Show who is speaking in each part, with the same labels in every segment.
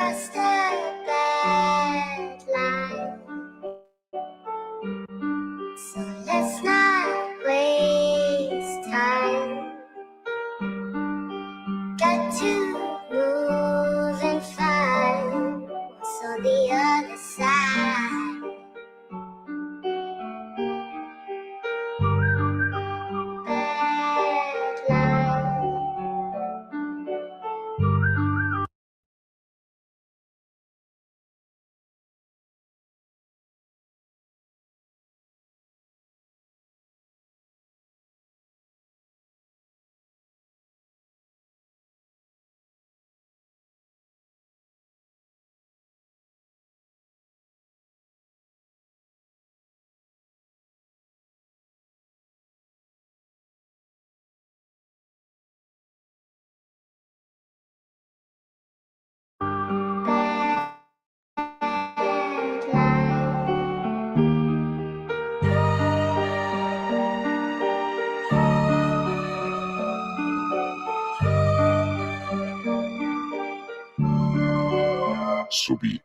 Speaker 1: cross the bad line, so let's not waste time. Got to move and find what's on the other side. Bad line.
Speaker 2: So be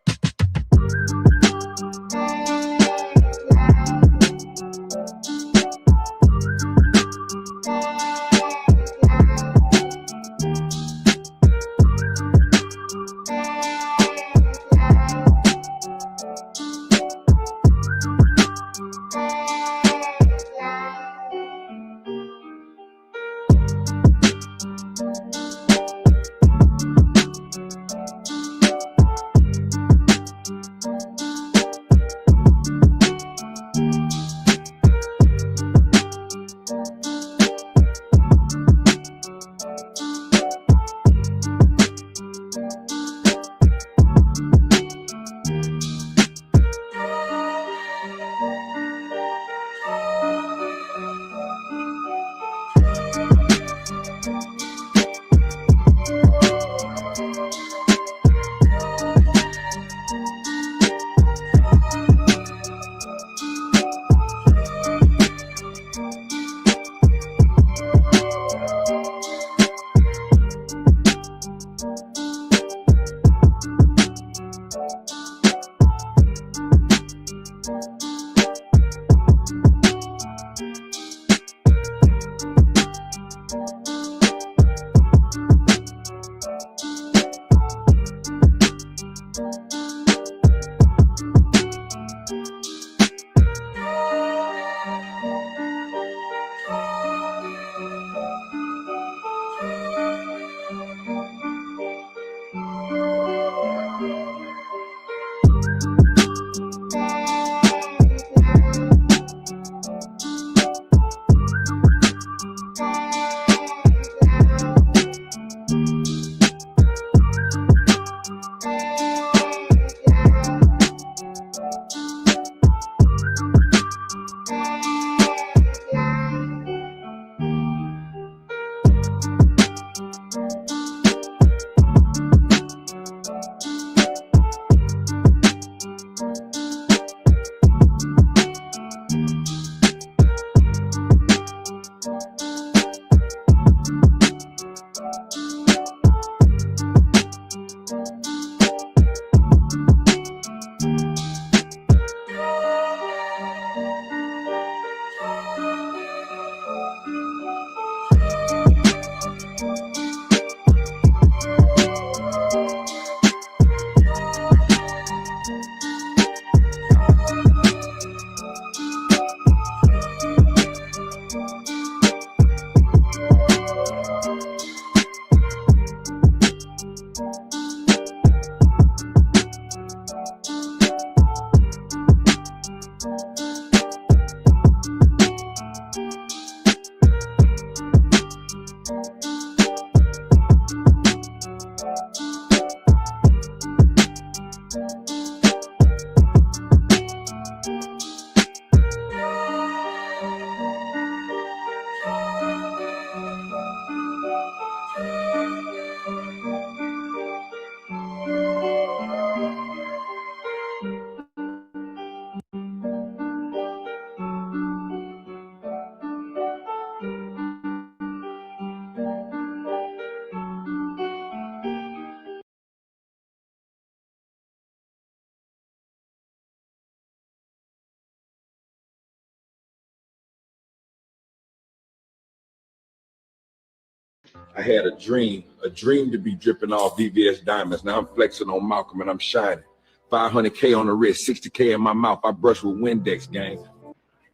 Speaker 3: I had a dream to be dripping off VVS diamonds. Now I'm flexing on Malcolm and I'm shining. 500K on the wrist, 60K in my mouth. I brush with Windex, gang.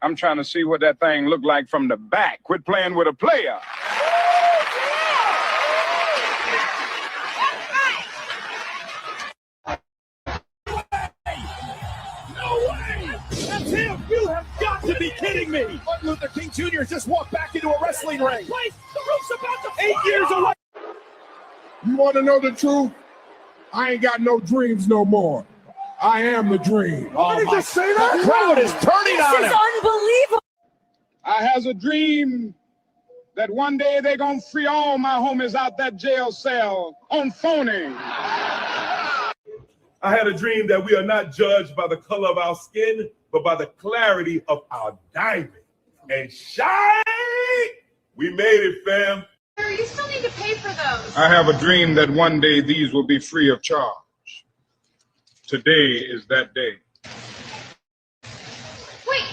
Speaker 4: I'm trying to see what that thing looked like from the back. Quit playing with a player.
Speaker 5: No way! That's him! You have got to be kidding me! Martin Luther King Jr. just walked back into a wrestling ring. Place, the roof's about to fly. 8 years away.
Speaker 6: You want to know the truth? I ain't got no dreams no more. I am the dream.
Speaker 5: What did you say that? The crowd is turning on him.
Speaker 7: This is unbelievable.
Speaker 4: I has a dream that one day they're going to free all my homies out that jail cell on phony.
Speaker 8: I had a dream that we are not judged by the color of our skin, but by the clarity of our diamond. And shine! We made it, fam.
Speaker 9: You still need to pay for those.
Speaker 4: I have a dream that one day these will be free of charge. Today is that day.
Speaker 9: Wait.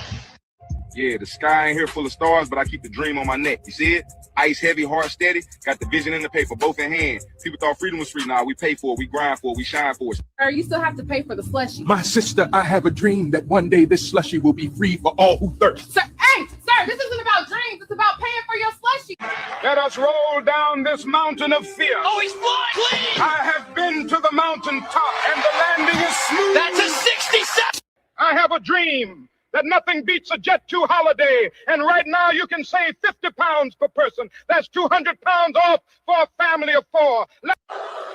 Speaker 10: Yeah, the sky ain't here full of stars, but I keep the dream on my neck. You see it? Ice heavy, heart steady. Got the vision in the paper, both in hand. People thought freedom was free. Nah, we pay for it, we grind for it, we shine for it.
Speaker 9: Or you still have to pay for the slushy.
Speaker 6: My sister, I have a dream that one day this slushy will be free for all who thirst.
Speaker 9: Sir, hey, sir, this isn't about dreams. It's about paying for your slushy.
Speaker 4: Let us roll down this mountain of fear.
Speaker 5: Oh, he's flying! Clean!
Speaker 4: I have been to the mountain top and the landing is smooth.
Speaker 5: That's a 67!
Speaker 4: I have a dream that nothing beats a Jet2 holiday. And right now you can save 50 pounds per person. That's 200 pounds off for a family of 4.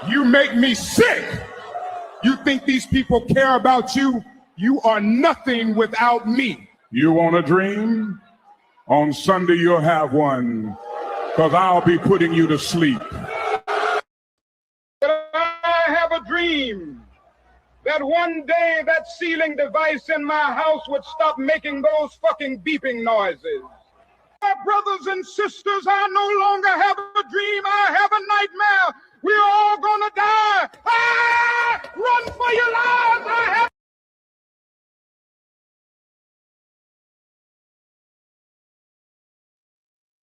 Speaker 6: You make me sick. You think these people care about you? You are nothing without me. You want a dream? On Sunday you'll have one, because I'll be putting you to sleep.
Speaker 4: I have a dream that one day that ceiling device in my house would stop making those fucking beeping noises. My brothers and sisters, I no longer have a dream, I have a nightmare. We're all gonna die. Ah! Run for your lives! I have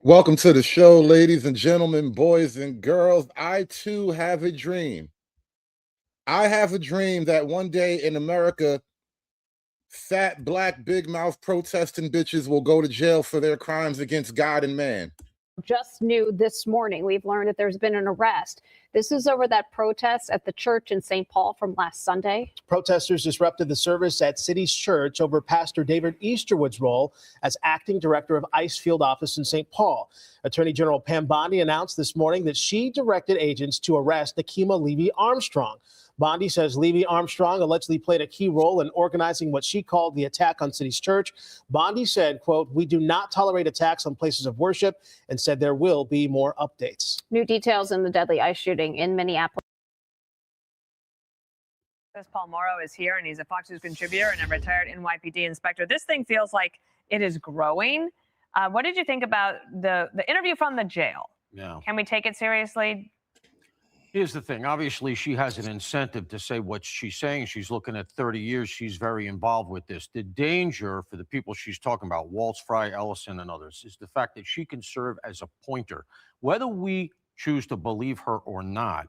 Speaker 11: Welcome to the show, ladies and gentlemen, boys and girls. I too have a dream. I have a dream that one day in America, fat, black, big mouth protesting bitches will go to jail for their crimes against God and man.
Speaker 7: Just new this morning, we've learned that there's been an arrest. This is over that protest at the church in St. Paul from last Sunday.
Speaker 12: Protesters disrupted the service at City's Church over Pastor David Easterwood's role as acting director of ICE field office in St. Paul. Attorney General Pam Bondi announced this morning that she directed agents to arrest Nakima Levy-Armstrong. Bondi says Levy-Armstrong allegedly played a key role in organizing what she called the attack on City's Church. Bondi said, quote, "We do not tolerate attacks on places of worship," and said there will be more updates.
Speaker 7: New details in the deadly ICE shooting in Minneapolis.
Speaker 13: Paul Morrow is here, and he's a Fox News contributor and a retired NYPD inspector. This thing feels like it is growing. What did you think about the interview from the jail?
Speaker 14: Yeah.
Speaker 13: Can we take it seriously?
Speaker 14: Here's the thing. Obviously, she has an incentive to say what she's saying. She's looking at 30 years. She's very involved with this. The danger for the people she's talking about, Waltz, Fry, Ellison, and others, is the fact that she can serve as a pointer. Whether we choose to believe her or not,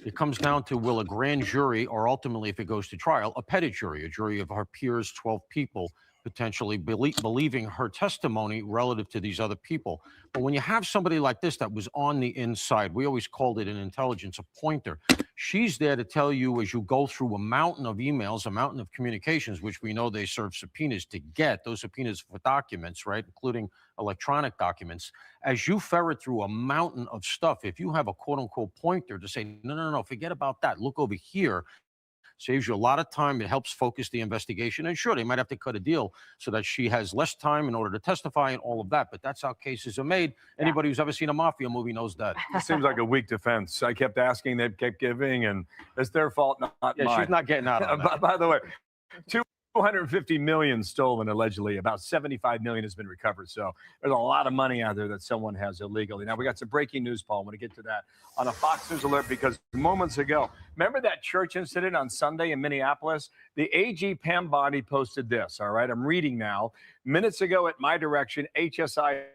Speaker 14: it comes down to will a grand jury, or ultimately, if it goes to trial, a petit jury, a jury of her peers, 12 people, potentially believing her testimony relative to these other people. But when you have somebody like this that was on the inside, we always called it in intelligence a pointer. She's there to tell you as you go through a mountain of emails, a mountain of communications, which we know they serve subpoenas to get, those subpoenas for documents, right, including electronic documents. As you ferret through a mountain of stuff, if you have a quote-unquote pointer to say, no, forget about that, look over here, saves you a lot of time. It helps focus the investigation. And sure, they might have to cut a deal so that she has less time in order to testify and all of that. But that's how cases are made. Anybody who's ever seen a mafia movie knows that.
Speaker 15: It seems like a weak defense. I kept asking, they kept giving, and it's their fault, not mine.
Speaker 14: She's not getting out of that.
Speaker 15: By the way, 250 million stolen, allegedly. About 75 million has been recovered. So there's a lot of money out there that someone has illegally. Now, we got some breaking news, Paul. I want to get to that on a Fox News alert, because moments ago, remember that church incident on Sunday in Minneapolis? The AG Pam Bondi posted this, all right? I'm reading now. Minutes ago at my direction, HSI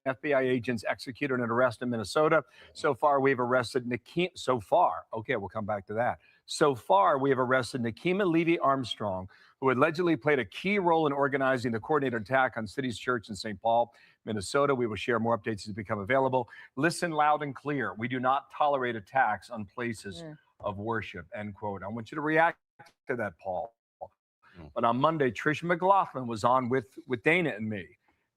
Speaker 15: FBI agents executed an arrest in Minnesota. So far, we've arrested Nakima. Okay, we'll come back to that. So far, we have arrested Nakima Levy Armstrong, who allegedly played a key role in organizing the coordinated attack on City's Church in St. Paul, Minnesota. We will share more updates as they become available. Listen loud and clear. We do not tolerate attacks on places of worship, end quote. I want you to react to that, Paul. But on Monday, Trish McLaughlin was on with Dana and me.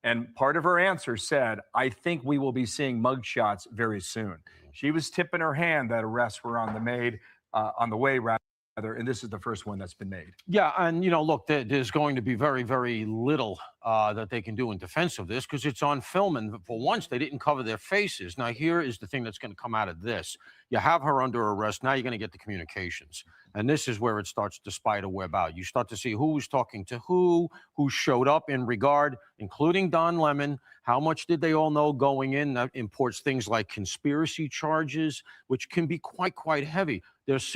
Speaker 15: And part of her answer said, I think we will be seeing mugshots very soon. She was tipping her hand that arrests were on the way, and this is the first one that's been made.
Speaker 14: Yeah, and look, there's going to be very, very little that they can do in defense of this because it's on film, and for once they didn't cover their faces. Now here is the thing that's going to come out of this: you have her under arrest. Now you're going to get the communications, and this is where it starts to spider web out. You start to see who was talking to who showed up in regard, including Don Lemon. How much did they all know going in? That imports things like conspiracy charges, which can be quite heavy. There's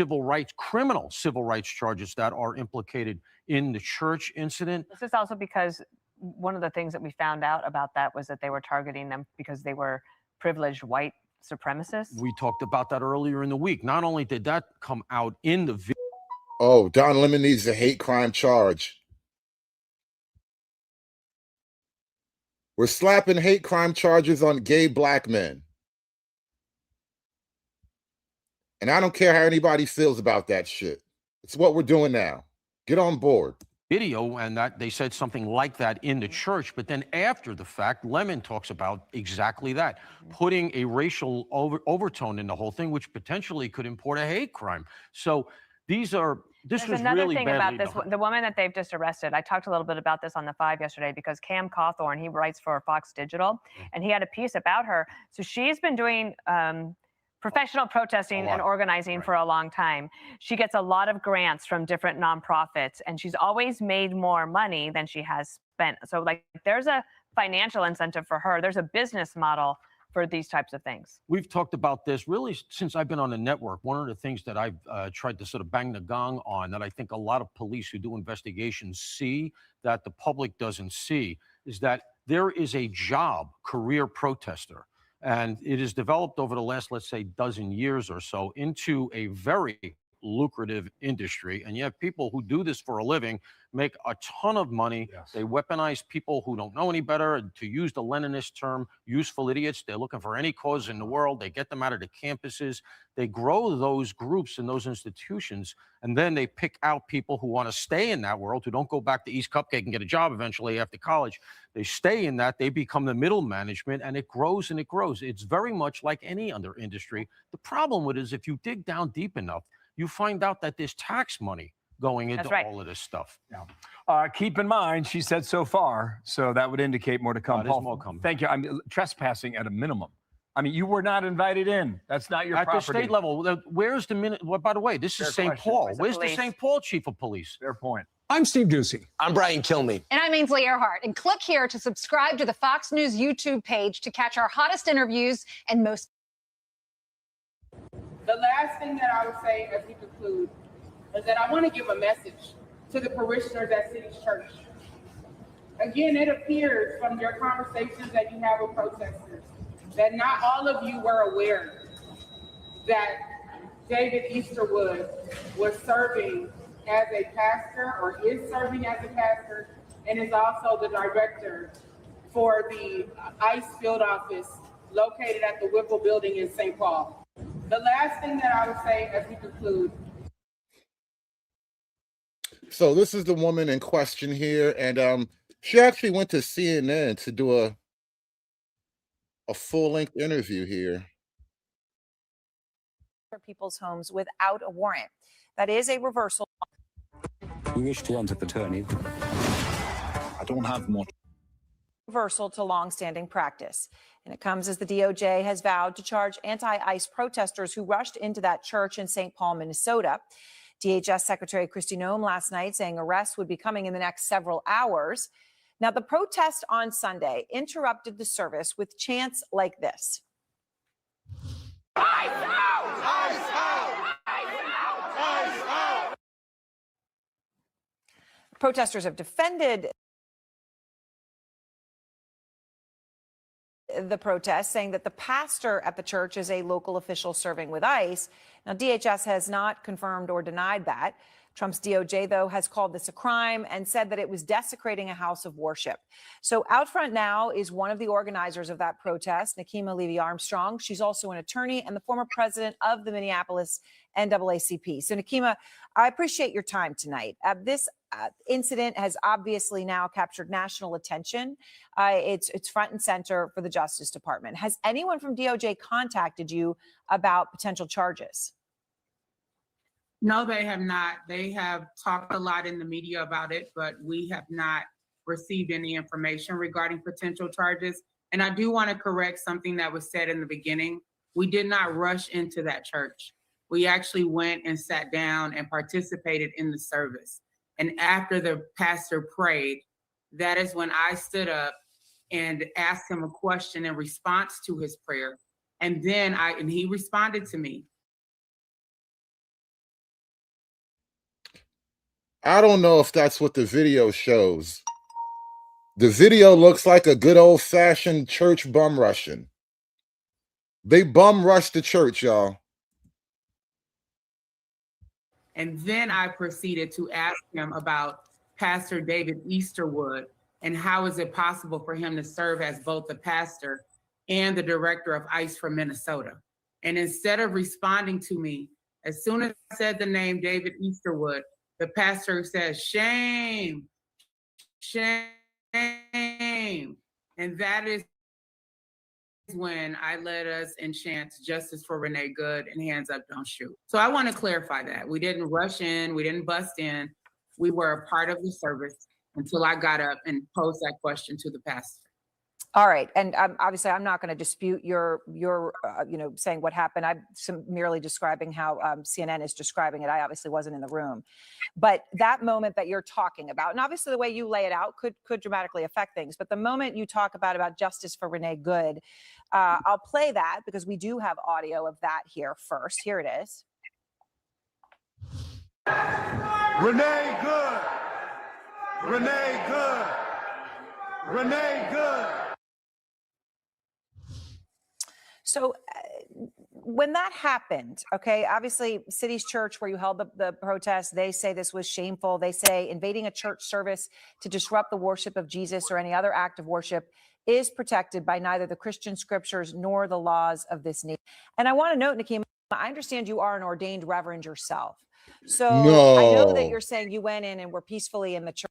Speaker 14: criminal civil rights charges that are implicated in the church incident.
Speaker 13: This is also because one of the things that we found out about that was that they were targeting them because they were privileged white supremacists.
Speaker 14: We talked about that earlier in the week. Not only did that come out in the video.
Speaker 11: Oh, Don Lemon needs a hate crime charge. We're slapping hate crime charges on gay black men. And I don't care how anybody feels about that shit. It's what we're doing now. Get on board.
Speaker 14: Video, and that they said something like that in the church, but then after the fact, Lemon talks about exactly that, putting a racial overtone in the whole thing, which potentially could import a hate crime. So this
Speaker 13: There's
Speaker 14: was
Speaker 13: another
Speaker 14: really
Speaker 13: thing
Speaker 14: badly
Speaker 13: about this.
Speaker 14: done.
Speaker 13: The woman that they've just arrested, I talked a little bit about this on the 5 yesterday because Cam Cawthorn, he writes for Fox Digital, and he had a piece about her. So she's been doing professional protesting and organizing for a long time. She gets a lot of grants from different nonprofits, and she's always made more money than she has spent. So like there's a financial incentive for her. There's a business model for these types of things.
Speaker 14: We've talked about this really since I've been on the network. One of the things that I've tried to sort of bang the gong on that I think a lot of police who do investigations see that the public doesn't see is that there is a job, career protester. And it is developed over the last, let's say, dozen years or so into a very lucrative industry. And you have people who do this for a living, make a ton of money.
Speaker 15: Yes.
Speaker 14: They weaponize people who don't know any better. To use the Leninist term, useful idiots. They're looking for any cause in the world. They get them out of the campuses. They grow those groups and those institutions. And then they pick out people who want to stay in that world, who don't go back to East Cupcake and get a job eventually after college. They stay in that. They become the middle management, and it grows and it grows. It's very much like any other industry. The problem with it is if you dig down deep enough, you find out that there's tax money going into all of this stuff.
Speaker 15: Yeah. Keep in mind, she said so far, so that would indicate more to come.
Speaker 14: There's
Speaker 15: Paul,
Speaker 14: more coming.
Speaker 15: thank you. I'm trespassing at a minimum. I mean, you were not invited in. That's not your
Speaker 14: At
Speaker 15: property.
Speaker 14: the state level, where's the minute? Well, by the way, this is
Speaker 15: Fair
Speaker 14: St.
Speaker 15: question.
Speaker 14: Paul. Where's the St. Paul chief of police?
Speaker 15: Fair point.
Speaker 5: I'm Steve Ducey.
Speaker 16: I'm Brian Kilmeade.
Speaker 17: And I'm Ainsley Earhart. And click here to subscribe to the Fox News YouTube page to catch our hottest interviews and most.
Speaker 9: The last thing that I would say as we conclude is that I want to give a message to the parishioners at City's Church. Again, it appears from your conversations that you have with protesters that not all of you were aware that David Easterwood was serving as a pastor or is serving as a pastor and is also the director for the ICE field office located at the Whipple building in St. Paul. The last thing that I would say as we conclude.
Speaker 11: So this is the woman in question here, and she actually went to CNN to do a full-length interview here.
Speaker 18: For people's homes without a warrant. That is a reversal.
Speaker 19: We wish to enter attorney. I don't have much.
Speaker 18: Reversal to longstanding practice. And it comes as the DOJ has vowed to charge anti-ICE protesters who rushed into that church in St. Paul, Minnesota. DHS Secretary Kristi Noem last night saying arrests would be coming in the next several hours. Now, the protest on Sunday interrupted the service with chants like this.
Speaker 5: ICE out! ICE out! ICE out! ICE out!
Speaker 18: Protesters have defended the protest, saying that the pastor at the church is a local official serving with ICE. Now, DHS has not confirmed or denied that. Trump's DOJ, though, has called this a crime and said that it was desecrating a house of worship. So out front now is one of the organizers of that protest, Nakima Levy-Armstrong. She's also an attorney and the former president of the Minneapolis NAACP. So, Nakima, I appreciate your time tonight. This incident has obviously now captured national attention. It's front and center for the Justice Department. Has anyone from DOJ contacted you about potential charges?
Speaker 9: No, they have not. They have talked a lot in the media about it, but we have not received any information regarding potential charges. And I do want to correct something that was said in the beginning. We did not rush into that church. We actually went and sat down and participated in the service. And after the pastor prayed, that is when I stood up and asked him a question in response to his prayer. And then he responded to me.
Speaker 11: I don't know if that's what the video shows. The video looks like a good old-fashioned church bum rushing. They bum rushed the church, y'all.
Speaker 9: And then I proceeded to ask him about Pastor David Easterwood and how is it possible for him to serve as both the pastor and the director of ICE for Minnesota. And instead of responding to me, as soon as I said the name David Easterwood, the pastor says, shame, shame. And that is when I led us and chant justice for Renee Good and hands up, don't shoot. So I want to clarify that. We didn't rush in. We didn't bust in. We were a part of the service until I got up and posed that question to the pastor.
Speaker 18: All right. And obviously, I'm not going to dispute your saying what happened. I'm merely describing how CNN is describing it. I obviously wasn't in the room. But that moment that you're talking about, and obviously the way you lay it out could dramatically affect things. But the moment you talk about justice for Renee Good, I'll play that because we do have audio of that here first. Here it is.
Speaker 5: Renee Good. Renee Good. Renee Good.
Speaker 18: So when that happened, okay, obviously City's Church, where you held the protest, they say this was shameful. They say invading a church service to disrupt the worship of Jesus or any other act of worship is protected by neither the Christian scriptures nor the laws of this nation. And I want to note, Nakima, I understand you are an ordained reverend yourself. So
Speaker 11: No.
Speaker 18: I know that you're saying you went in and were peacefully in the church.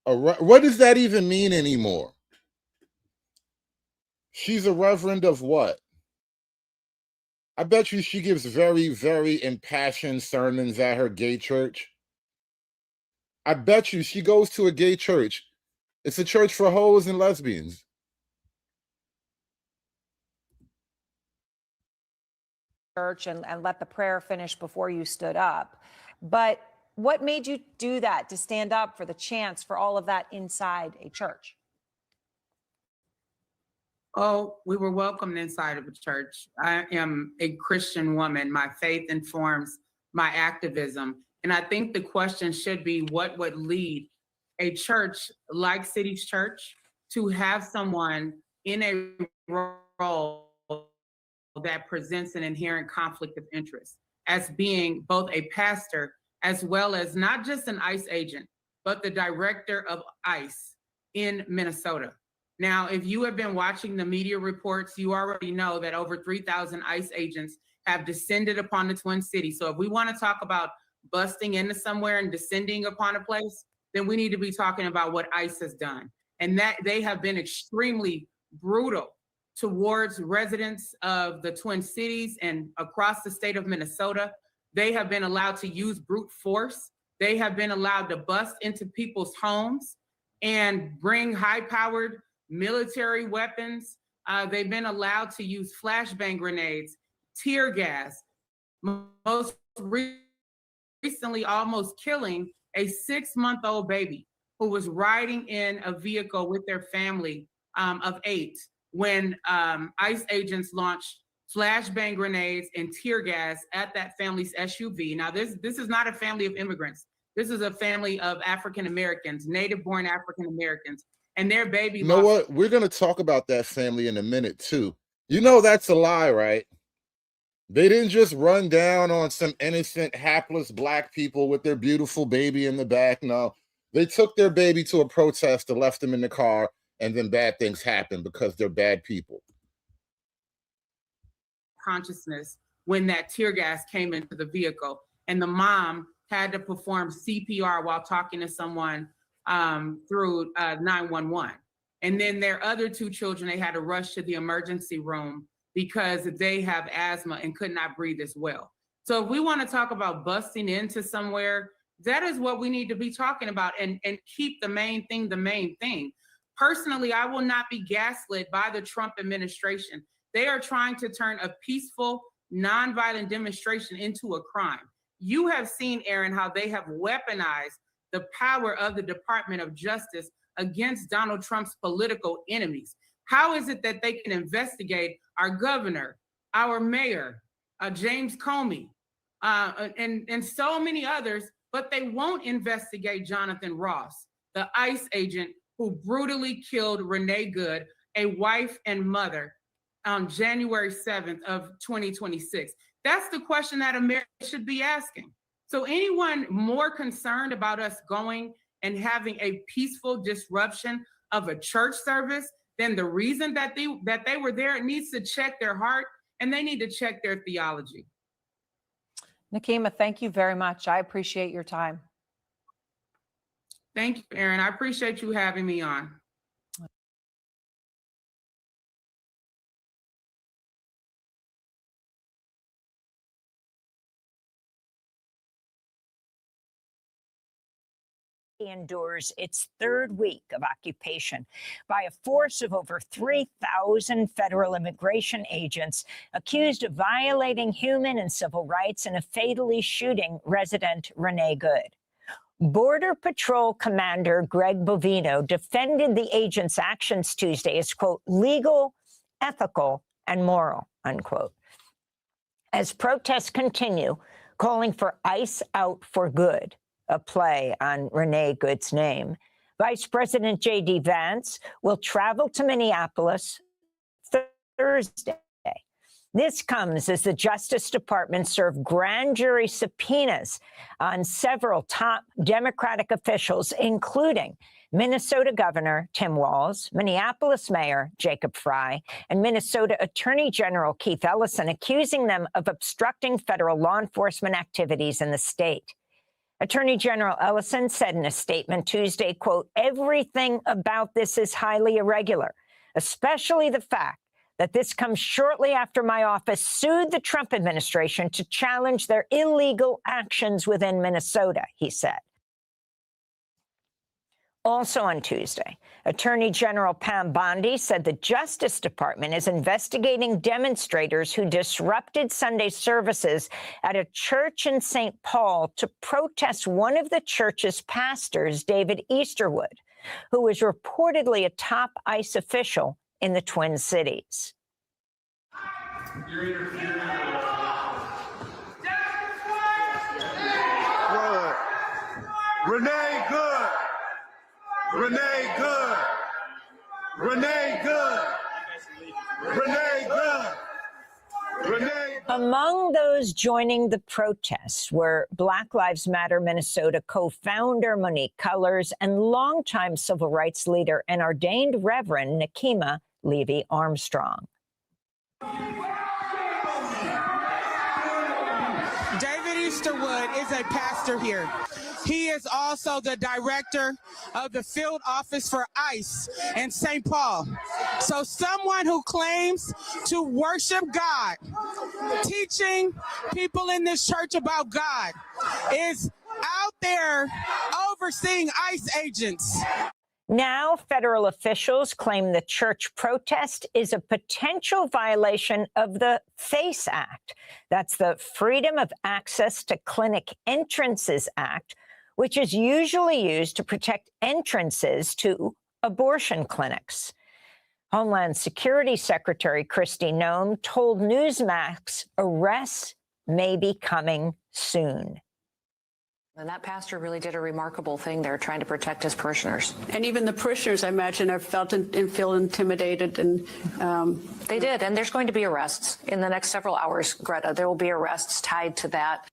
Speaker 11: What does that even mean anymore? She's a reverend of what? I bet you she gives very, very impassioned sermons at her gay church. I bet you she goes to a gay church. It's a church for hoes and lesbians.
Speaker 18: Church and let the prayer finish before you stood up. But what made you do that, to stand up for the chants, for all of that inside a church?
Speaker 9: Oh, we were welcomed inside of a church. I am a Christian woman. My faith informs my activism. And I think the question should be, what would lead a church like City's Church to have someone in a role that presents an inherent conflict of interest as being both a pastor as well as not just an ICE agent, but the director of ICE in Minnesota. Now, if you have been watching the media reports, you already know that over 3,000 ICE agents have descended upon the Twin Cities. So if we want to talk about busting into somewhere and descending upon a place, then we need to be talking about what ICE has done. And that they have been extremely brutal towards residents of the Twin Cities and across the state of Minnesota. They have been allowed to use brute force. They have been allowed to bust into people's homes and bring high-powered military weapons. They've been allowed to use flashbang grenades, tear gas, most recently almost killing a 6-month-old baby who was riding in a vehicle with their family of 8 when ICE agents launched flashbang grenades and tear gas at that family's SUV. Now, this is not a family of immigrants. This is a family of African Americans, native-born African Americans. and their baby.
Speaker 11: You know what? We're going to talk about that family in a minute, too. You know that's a lie, right? They didn't just run down on some innocent, hapless black people with their beautiful baby in the back. No, they took their baby to a protest and left them in the car, and then bad things happened because they're bad people.
Speaker 9: Consciousness when that tear gas came into the vehicle, and the mom had to perform CPR while talking to someone through 911. And then their other two children, they had to rush to the emergency room because they have asthma and could not breathe as well. So if we want to talk about busting into somewhere, that is what we need to be talking about, and keep the main thing the main thing. Personally, I will not be gaslit by the Trump administration. They are trying to turn a peaceful, nonviolent demonstration into a crime. You have seen, Aaron, how they have weaponized the power of the Department of Justice against Donald Trump's political enemies. How is it that they can investigate our governor, our mayor, James Comey, and so many others, but they won't investigate Jonathan Ross, the ICE agent who brutally killed Renee Good, a wife and mother, on January 7th of 2026? That's the question that America should be asking. So anyone more concerned about us going and having a peaceful disruption of a church service, then the reason that they were there, it needs to check their heart, and they need to check their theology.
Speaker 18: Nekima, thank you very much. I appreciate your time.
Speaker 9: Thank you, Aaron. I appreciate you having me on.
Speaker 16: Endures its third week of occupation by a force of over 3,000 federal immigration agents accused of violating human and civil rights and of fatally shooting resident Renee Good. Border Patrol Commander Greg Bovino defended the agents' actions Tuesday as, quote, legal, ethical, and moral, unquote. As protests continue, calling for ICE out for good, a play on Renee Good's name, Vice President J.D. Vance will travel to Minneapolis Thursday. This comes as the Justice Department served grand jury subpoenas on several top Democratic officials, including Minnesota Governor Tim Walz, Minneapolis Mayor Jacob Frey, and Minnesota Attorney General Keith Ellison, accusing them of obstructing federal law enforcement activities in the state. Attorney General Ellison said in a statement Tuesday, quote, everything about this is highly irregular, especially the fact that this comes shortly after my office sued the Trump administration to challenge their illegal actions within Minnesota, he said. Also on Tuesday, Attorney General Pam Bondi said the Justice Department is investigating demonstrators who disrupted Sunday services at a church in St. Paul to protest one of the church's pastors, David Easterwood, who was reportedly a top ICE official in the Twin Cities.
Speaker 5: Renee Good. Renee Good. Renee Good. Renee Good. Renee.
Speaker 16: Among those joining the protests were Black Lives Matter Minnesota co-founder Monique Cullors and longtime civil rights leader and ordained Reverend Nekima Levy Armstrong.
Speaker 20: David Easterwood is a pastor here. He is also the director of the field office for ICE in St. Paul. So someone who claims to worship God, teaching people in this church about God, is out there overseeing ICE agents.
Speaker 16: Now, federal officials claim the church protest is a potential violation of the FACE Act. That's the Freedom of Access to Clinic Entrances Act, which is usually used to protect entrances to abortion clinics. Homeland Security Secretary Kristi Noem told Newsmax arrests may be coming soon.
Speaker 21: And that pastor really did a remarkable thing there, trying to protect his parishioners.
Speaker 22: And even the parishioners, I imagine, have felt and feel intimidated. And
Speaker 21: they did. And there's going to be arrests in the next several hours, Greta. There will be arrests tied to that.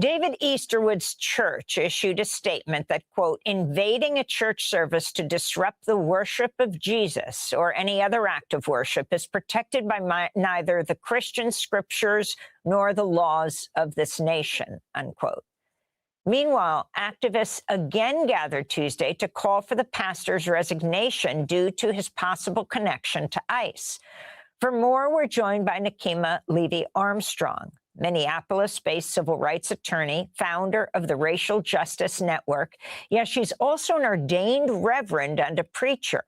Speaker 16: David Easterwood's church issued a statement that, quote, invading a church service to disrupt the worship of Jesus or any other act of worship is protected by neither the Christian scriptures nor the laws of this nation, unquote. Meanwhile, activists again gathered Tuesday to call for the pastor's resignation due to his possible connection to ICE. For more, we're joined by Nekima Levy-Armstrong, Minneapolis-based civil rights attorney, founder of the Racial Justice Network. Yes, she's also an ordained reverend and a preacher.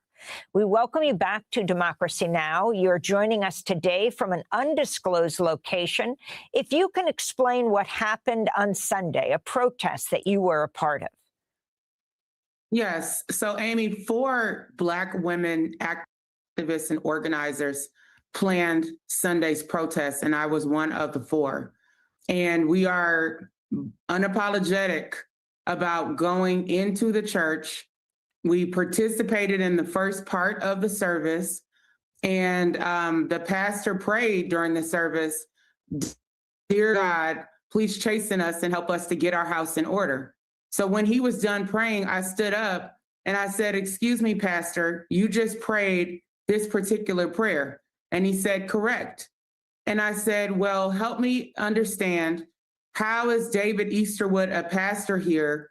Speaker 16: We welcome you back to Democracy Now! You're joining us today from an undisclosed location. If you can explain what happened on Sunday, a protest that you were a part of.
Speaker 23: Yes. So, Amy, 4 Black women activists and organizers planned Sunday's protest, and I was one of the 4. And we are unapologetic about going into the church. We participated in the first part of the service, and the pastor prayed during the service, "Dear God, please chasten us and help us to get our house in order." So when he was done praying, I stood up and I said, "Excuse me, Pastor, you just prayed this particular prayer." And he said, "Correct." And I said, "Well, help me understand, how is David Easterwood a pastor here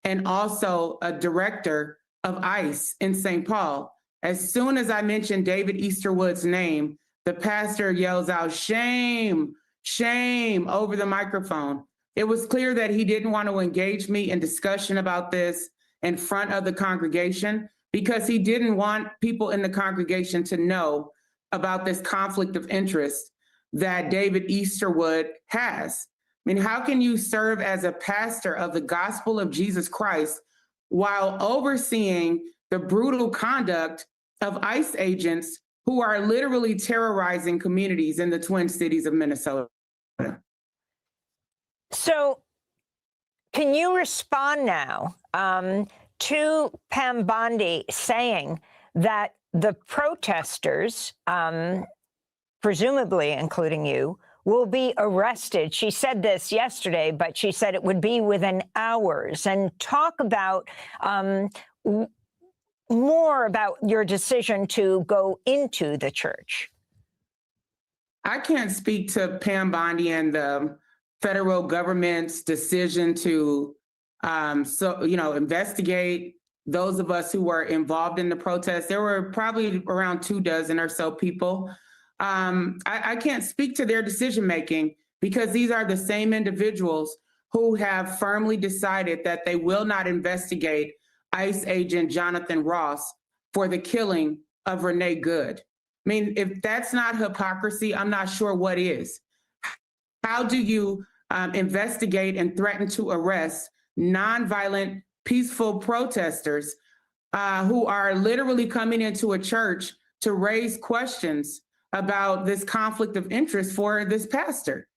Speaker 23: and also a director of ICE in St. Paul?" As soon as I mentioned David Easterwood's name, the pastor yells out, "Shame, shame," over the microphone. It was clear that he didn't want to engage me in discussion about this in front of the congregation because he didn't want people in the congregation to know about this conflict of interest that David Easterwood has. I mean, how can you serve as a pastor of the gospel of Jesus Christ while overseeing the brutal conduct of ICE agents who are literally terrorizing communities in the Twin Cities of Minnesota?
Speaker 16: So can you respond now to Pam Bondi saying that the protesters, presumably including you, will be arrested? She said this yesterday, but she said it would be within hours. And talk about more about your decision to go into the church.
Speaker 23: I can't speak to Pam Bondi and the federal government's decision to investigate those of us who were involved in the protest. There were probably around 24 or so people. I can't speak to their decision-making because these are the same individuals who have firmly decided that they will not investigate ICE agent Jonathan Ross for the killing of Renee Good. I mean, if that's not hypocrisy, I'm not sure what is. How do you investigate and threaten to arrest nonviolent, peaceful protesters who are literally coming into a church to raise questions about this conflict of interest for this pastor?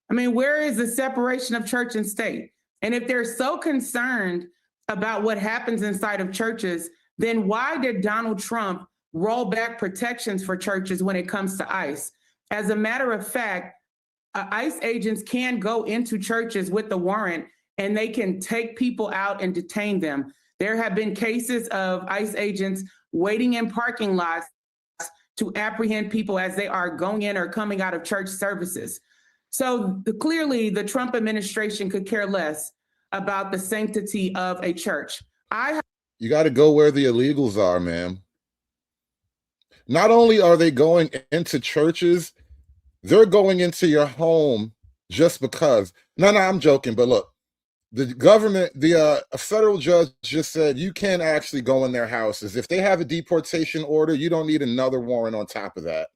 Speaker 23: I mean, where is the separation of church and state? And if they're so concerned about what happens inside of churches, then why did Donald Trump roll back protections for churches when it comes to ICE? As a matter of fact, ICE agents can go into churches with the warrant and they can take people out and detain them. There have been cases of ICE agents waiting in parking lots to apprehend people as they are going in or coming out of church services. So clearly the Trump administration could care less about the sanctity of a church.
Speaker 11: You got to go where the illegals are, man. Not only are they going into churches, they're going into your home just because. No, I'm joking, but look, the government, a federal judge just said you can't actually go in their houses. If they have a deportation order, you don't need another warrant on top of that.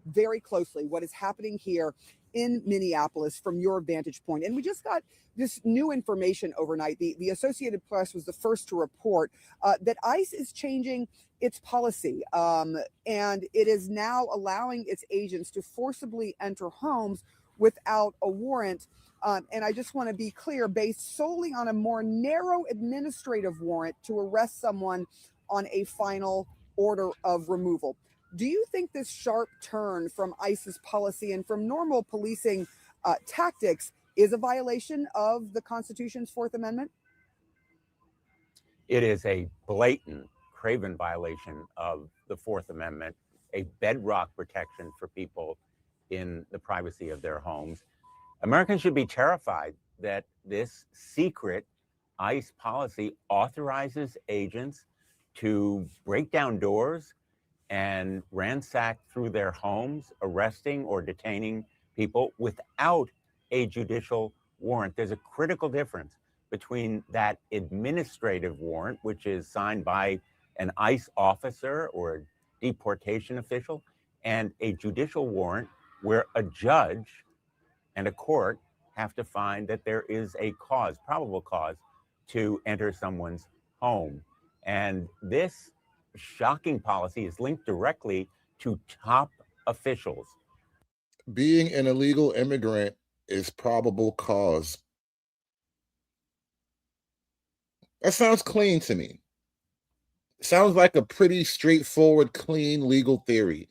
Speaker 24: Very closely what is happening here in Minneapolis from your vantage point. And we just got this new information overnight. The Associated Press was the first to report that ICE is changing its policy, and it is now allowing its agents to forcibly enter homes without a warrant And I just want to be clear, based solely on a more narrow administrative warrant to arrest someone on a final order of removal. Do you think this sharp turn from ICE's policy and from normal policing tactics is a violation of the Constitution's Fourth Amendment?
Speaker 1: It is a blatant, craven violation of the Fourth Amendment, a bedrock protection for people in the privacy of their homes. Americans should be terrified that this secret ICE policy authorizes agents to break down doors and ransack through their homes, arresting or detaining people without a judicial warrant. There's a critical difference between that administrative warrant, which is signed by an ICE officer or a deportation official, and a judicial warrant where a judge and a court have to find that there is a cause, probable cause, to enter someone's home. And this shocking policy is linked directly to top officials.
Speaker 11: Being an illegal immigrant is probable cause. That sounds clean to me. Sounds like a pretty straightforward, clean legal theory.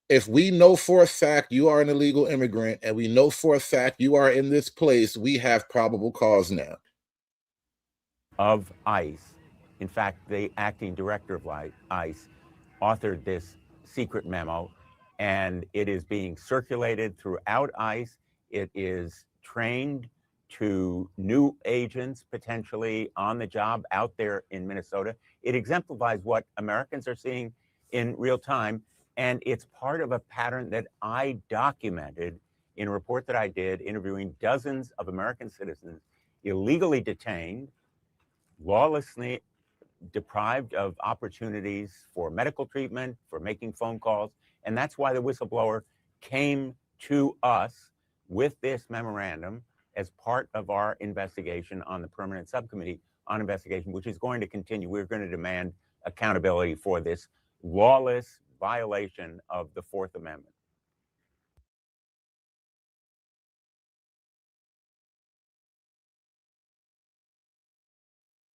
Speaker 11: If we know for a fact you are an illegal immigrant and we know for a fact you are in this place, we have probable cause now.
Speaker 1: Of ICE. In fact, the acting director of ICE authored this secret memo, and it is being circulated throughout ICE. It is trained to new agents potentially on the job out there in Minnesota. It exemplifies what Americans are seeing in real time. And it's part of a pattern that I documented in a report that I did interviewing dozens of American citizens illegally detained, lawlessly deprived of opportunities for medical treatment, for making phone calls. And that's why the whistleblower came to us with this memorandum as part of our investigation on the permanent subcommittee on investigation, which is going to continue. We're going to demand accountability for this lawless violation of the Fourth Amendment.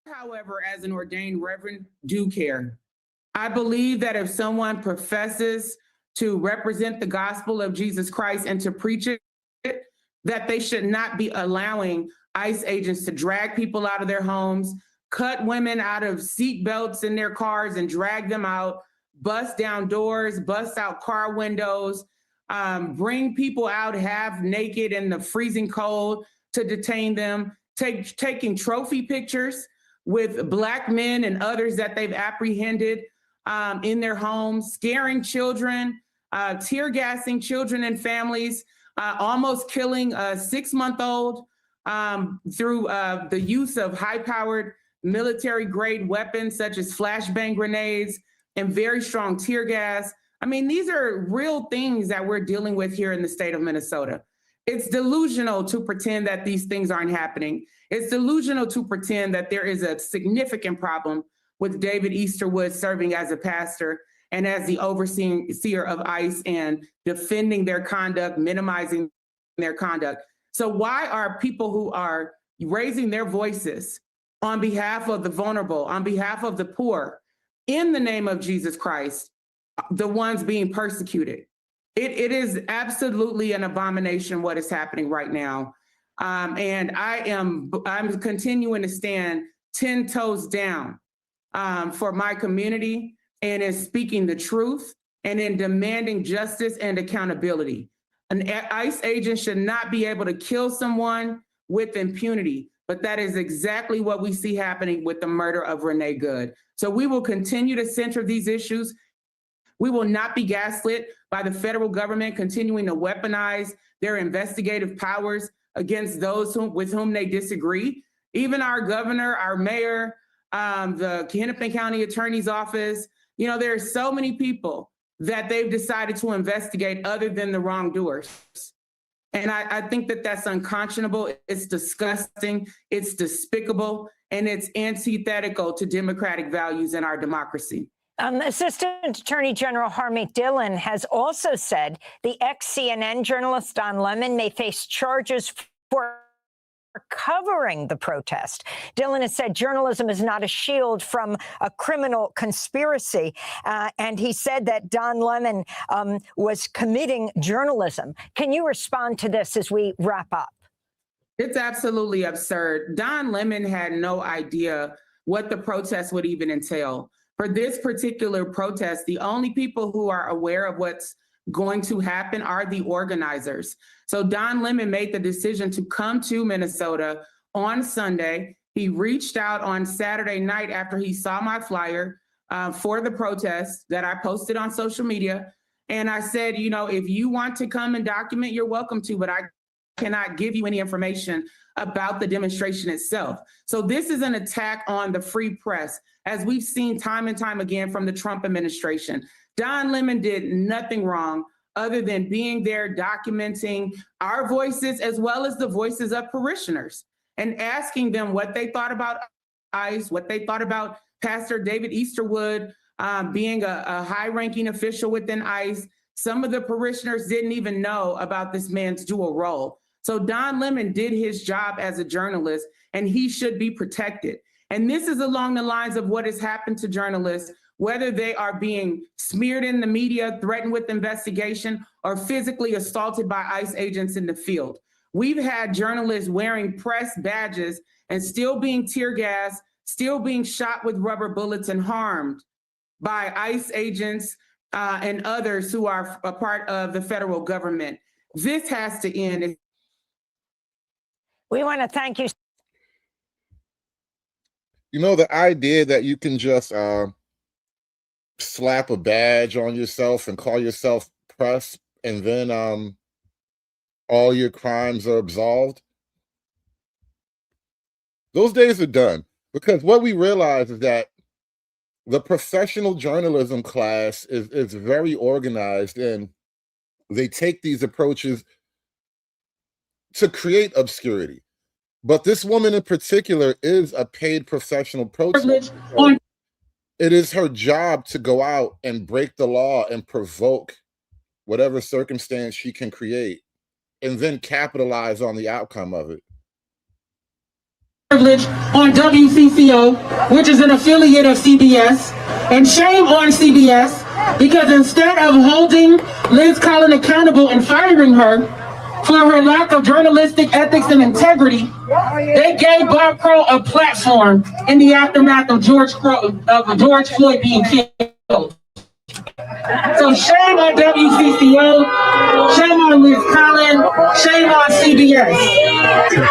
Speaker 23: However, as an ordained reverend, do care. I believe that if someone professes to represent the gospel of Jesus Christ and to preach it, that they should not be allowing ICE agents to drag people out of their homes, cut women out of seat belts in their cars and drag them out, bust down doors, bust out car windows, bring people out half naked in the freezing cold to detain them, taking trophy pictures with Black men and others that they've apprehended in their homes, scaring children, tear gassing children and families, almost killing a 6-month-old through the use of high-powered military-grade weapons such as flashbang grenades and very strong tear gas. I mean, these are real things that we're dealing with here in the state of Minnesota. It's delusional to pretend that these things aren't happening. It's delusional to pretend that there is a significant problem with David Easterwood serving as a pastor and as the overseer of ICE and defending their conduct, minimizing their conduct. So why are people who are raising their voices on behalf of the vulnerable, on behalf of the poor, in the name of Jesus Christ, the ones being persecuted? It is absolutely an abomination what is happening right now. And I'm continuing to stand 10 toes down for my community and in speaking the truth and in demanding justice and accountability. An ICE agent should not be able to kill someone with impunity, but that is exactly what we see happening with the murder of Renee Good. So we will continue to center these issues. We will not be gaslit by the federal government continuing to weaponize their investigative powers against those with whom they disagree. Even our governor, our mayor, the Hennepin County Attorney's Office, you know, there are so many people that they've decided to investigate other than the wrongdoers. And I think that that's unconscionable. It's disgusting. It's despicable. And it's antithetical to democratic values in our democracy.
Speaker 16: Assistant Attorney General Harmeet Dillon has also said the ex-CNN journalist Don Lemon may face charges for covering the protest. Dylan has said journalism is not a shield from a criminal conspiracy. And he said that Don Lemon was committing journalism. Can you respond to this as we wrap up?
Speaker 23: It's absolutely absurd. Don Lemon had no idea what the protest would even entail. For this particular protest, the only people who are aware of what's going to happen are the organizers. So Don Lemon made the decision to come to Minnesota on Sunday. He reached out on Saturday night after he saw my flyer for the protest that I posted on social media. And I said, you know, if you want to come and document, you're welcome to, but I cannot give you any information about the demonstration itself. So this is an attack on the free press, as we've seen time and time again from the Trump administration. Don Lemon did nothing wrong other than being there documenting our voices as well as the voices of parishioners and asking them what they thought about ICE, what they thought about Pastor David Easterwood being a high-ranking official within ICE. Some of the parishioners didn't even know about this man's dual role. So Don Lemon did his job as a journalist, and he should be protected. And this is along the lines of what has happened to journalists, whether they are being smeared in the media, threatened with investigation, or physically assaulted by ICE agents in the field. We've had journalists wearing press badges and still being tear gassed, still being shot with rubber bullets and harmed by ICE agents and others who are a part of the federal government. This has to end.
Speaker 16: We want to thank you.
Speaker 11: You know, the idea that you can just slap a badge on yourself and call yourself press, and then all your crimes are absolved. Those days are done, because what we realize is that the professional journalism class is very organized, and they take these approaches to create obscurity. But this woman in particular is a paid professional protester. It is her job to go out and break the law and provoke whatever circumstance she can create, and then capitalize on the outcome of it.
Speaker 23: Privilege on WCCO, which is an affiliate of CBS, and shame on CBS, because instead of holding Liz Collin accountable and firing her for her lack of journalistic ethics and integrity, they gave Bob Crow a platform in the aftermath of George Floyd being killed. So shame on WCCO, shame on Liz Collin, shame on CBS.
Speaker 5: Let's go,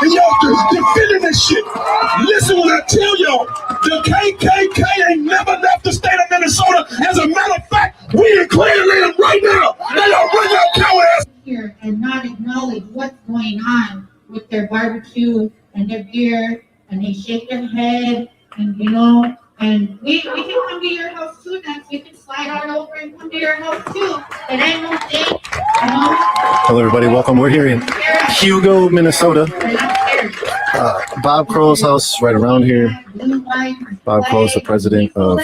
Speaker 6: And y'all defending this shit. Listen when I tell y'all, the KKK ain't never left the state of Minnesota. As a matter of fact, we in Cleveland right now. They are running out coward ass
Speaker 2: here and not acknowledge what's going on with their barbecue and their beer, and they shake their head, and you know, and we can come to your house too next. We can slide on over and come to your house too. It ain't no thing, you know.
Speaker 3: Hello everybody, welcome. We're here in Hugo, Minnesota. Bob Crow's house right around here. Bob Crow's the president of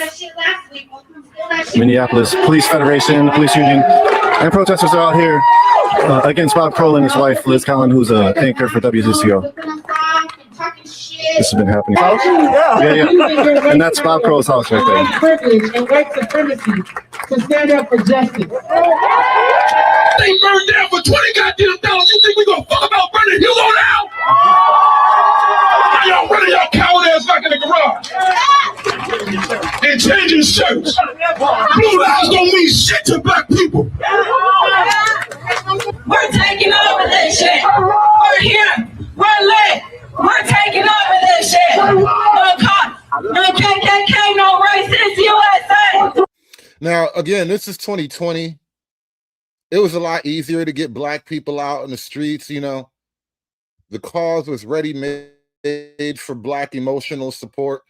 Speaker 3: Minneapolis Police Federation, the police union, and protesters are out here against Bob Crow and his wife Liz Collin, who's an anchor for WCCO. This has been happening. Yeah. And that's Bob Crow's house right there.
Speaker 23: Privilege and white supremacy to stand up for justice.
Speaker 6: They burned down for $20 goddamn dollars. You think we gonna fuck about burning Hugo now? Now y'all running y'all coward ass back in the garage and changing shirts. Blue lives don't mean shit to black people.
Speaker 8: We're taking over this shit. We're here. We're lit. We're taking over this shit. No cop, no KKK, no racist USA.
Speaker 11: Now, again, this is 2020. It was a lot easier to get black people out in the streets, you know. The cause was ready-made for black emotional support.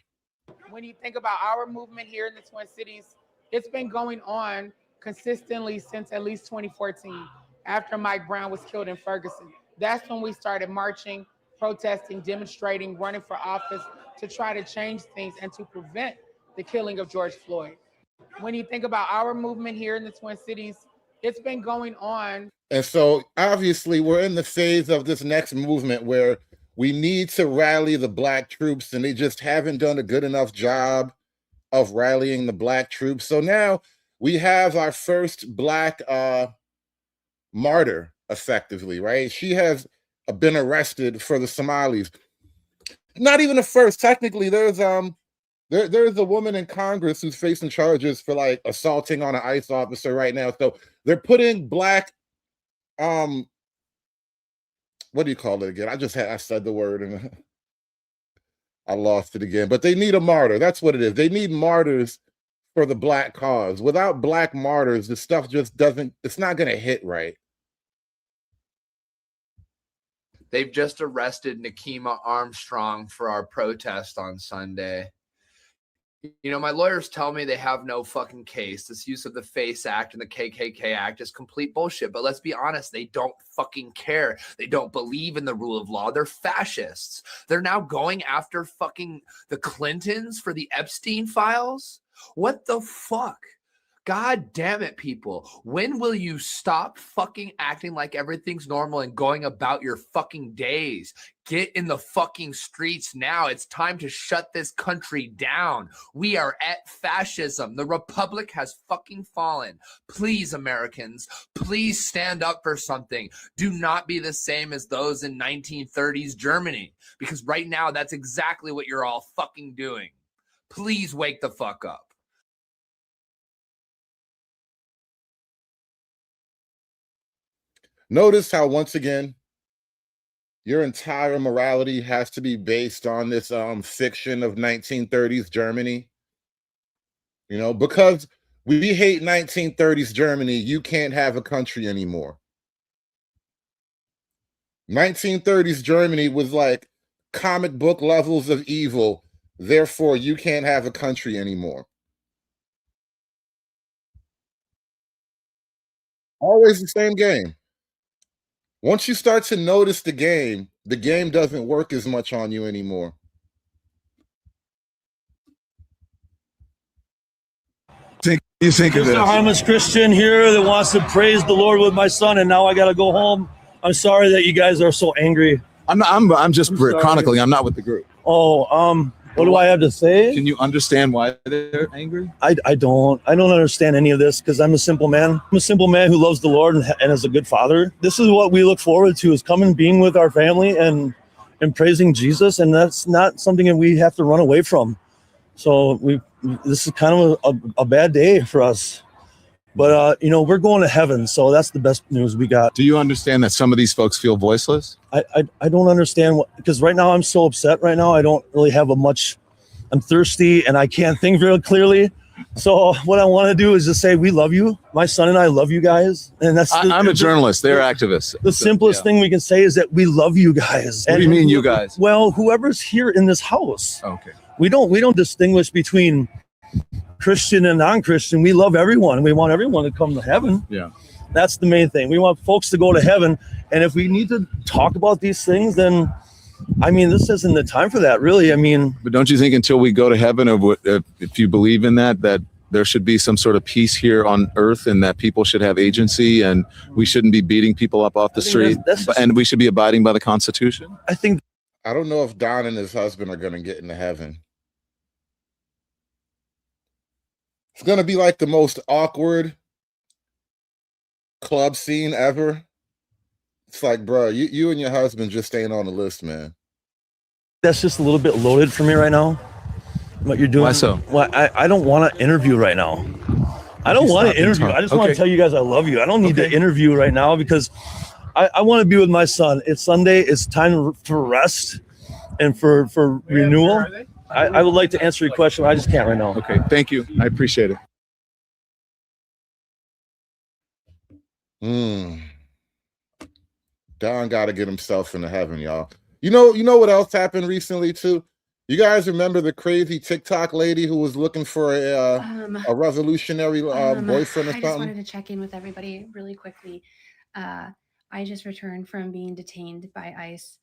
Speaker 9: When you think about our movement here in the Twin Cities, it's been going on consistently since at least 2014, after Mike Brown was killed in Ferguson. That's when we started marching, protesting, demonstrating, running for office, to try to change things and to prevent the killing of George Floyd. When you think about our movement here in the Twin Cities, it's been going on.
Speaker 11: And so obviously we're in the phase of this next movement where we need to rally the Black troops, and they just haven't done a good enough job of rallying the Black troops. So now we have our first Black martyr, effectively, right? She has been arrested for the Somalis. Not even the first. Technically, there's a woman in Congress who's facing charges for like assaulting on an ICE officer right now. So they're putting Black, what do you call it again? I said the word and I lost it again. But they need a martyr. That's what it is. They need martyrs for the Black cause. Without Black martyrs, the stuff just doesn't, it's not going to hit right.
Speaker 4: They've just arrested Nakima Armstrong for our protest on Sunday. You know, my lawyers tell me they have no fucking case. This use of the FACE Act and the KKK Act is complete bullshit. But let's be honest, they don't fucking care. They don't believe in the rule of law. They're fascists. They're now going after fucking the Clintons for the Epstein files. What the fuck? God damn it, people. When will you stop fucking acting like everything's normal and going about your fucking days? Get in the fucking streets now. It's time to shut this country down. We are at fascism. The republic has fucking fallen. Please, Americans, please stand up for something. Do not be the same as those in 1930s Germany, because right now that's exactly what you're all fucking doing. Please wake the fuck up.
Speaker 11: Notice how, once again, your entire morality has to be based on this fiction of 1930s Germany. You know, because we hate 1930s Germany, you can't have a country anymore. 1930s Germany was like comic book levels of evil. Therefore, you can't have a country anymore. Always the same game. Once you start to notice the game doesn't work as much on you anymore.
Speaker 7: You think of
Speaker 10: Just a harmless Christian here that wants to praise the Lord with my son, and now I got to go home. I'm sorry that you guys are so angry.
Speaker 7: I'm just chronicling. I'm not with the group.
Speaker 10: Oh, what do I have to say?
Speaker 7: Can you understand why they're angry?
Speaker 10: I don't understand any of this because I'm a simple man. I'm a simple man who loves the Lord and is a good father. This is what we look forward to, is coming, being with our family and praising Jesus. And that's not something that we have to run away from. So this is kind of a bad day for us. But, we're going to heaven. So that's the best news we got.
Speaker 7: Do you understand that some of these folks feel voiceless?
Speaker 10: I don't understand because right now I'm so upset right now. I don't really have I'm thirsty and I can't think very clearly. So what I want to do is just say, we love you. My son and I love you guys. And that's
Speaker 7: I'm a journalist. They're activists.
Speaker 10: The simplest thing we can say is that we love you guys.
Speaker 7: What do you mean, you guys?
Speaker 10: Well, whoever's here in this house.
Speaker 7: Okay.
Speaker 10: We don't distinguish between Christian and non-Christian. We love everyone. We want everyone to come to heaven.
Speaker 7: Yeah.
Speaker 10: That's the main thing. We want folks to go to heaven. And if we need to talk about these things, then this isn't the time for that, really.
Speaker 7: But don't you think until we go to heaven, or if you believe in that there should be some sort of peace here on earth, and that people should have agency, and we shouldn't be beating people up off the street, and we should be abiding by the Constitution?
Speaker 11: I don't know if Don and his husband are going to get into heaven. It's going to be like the most awkward club scene ever. It's like, bro, you and your husband just ain't on the list, man.
Speaker 10: That's just a little bit loaded for me right now. What you're doing.
Speaker 7: Why so?
Speaker 10: Well, I don't want to interview right now. I don't want to interview. I just want to tell you guys I love you. I don't need to interview right now because I want to be with my son. It's Sunday. It's time for rest and for renewal. I would like to answer your question. I just can't right now.
Speaker 7: Okay. Thank you. I appreciate it.
Speaker 11: Don got to get himself into heaven, y'all. You know what else happened recently too? You guys remember the crazy TikTok lady who was looking for a revolutionary boyfriend or something?
Speaker 12: I just wanted to check in with everybody really quickly. I just returned from being detained by ICE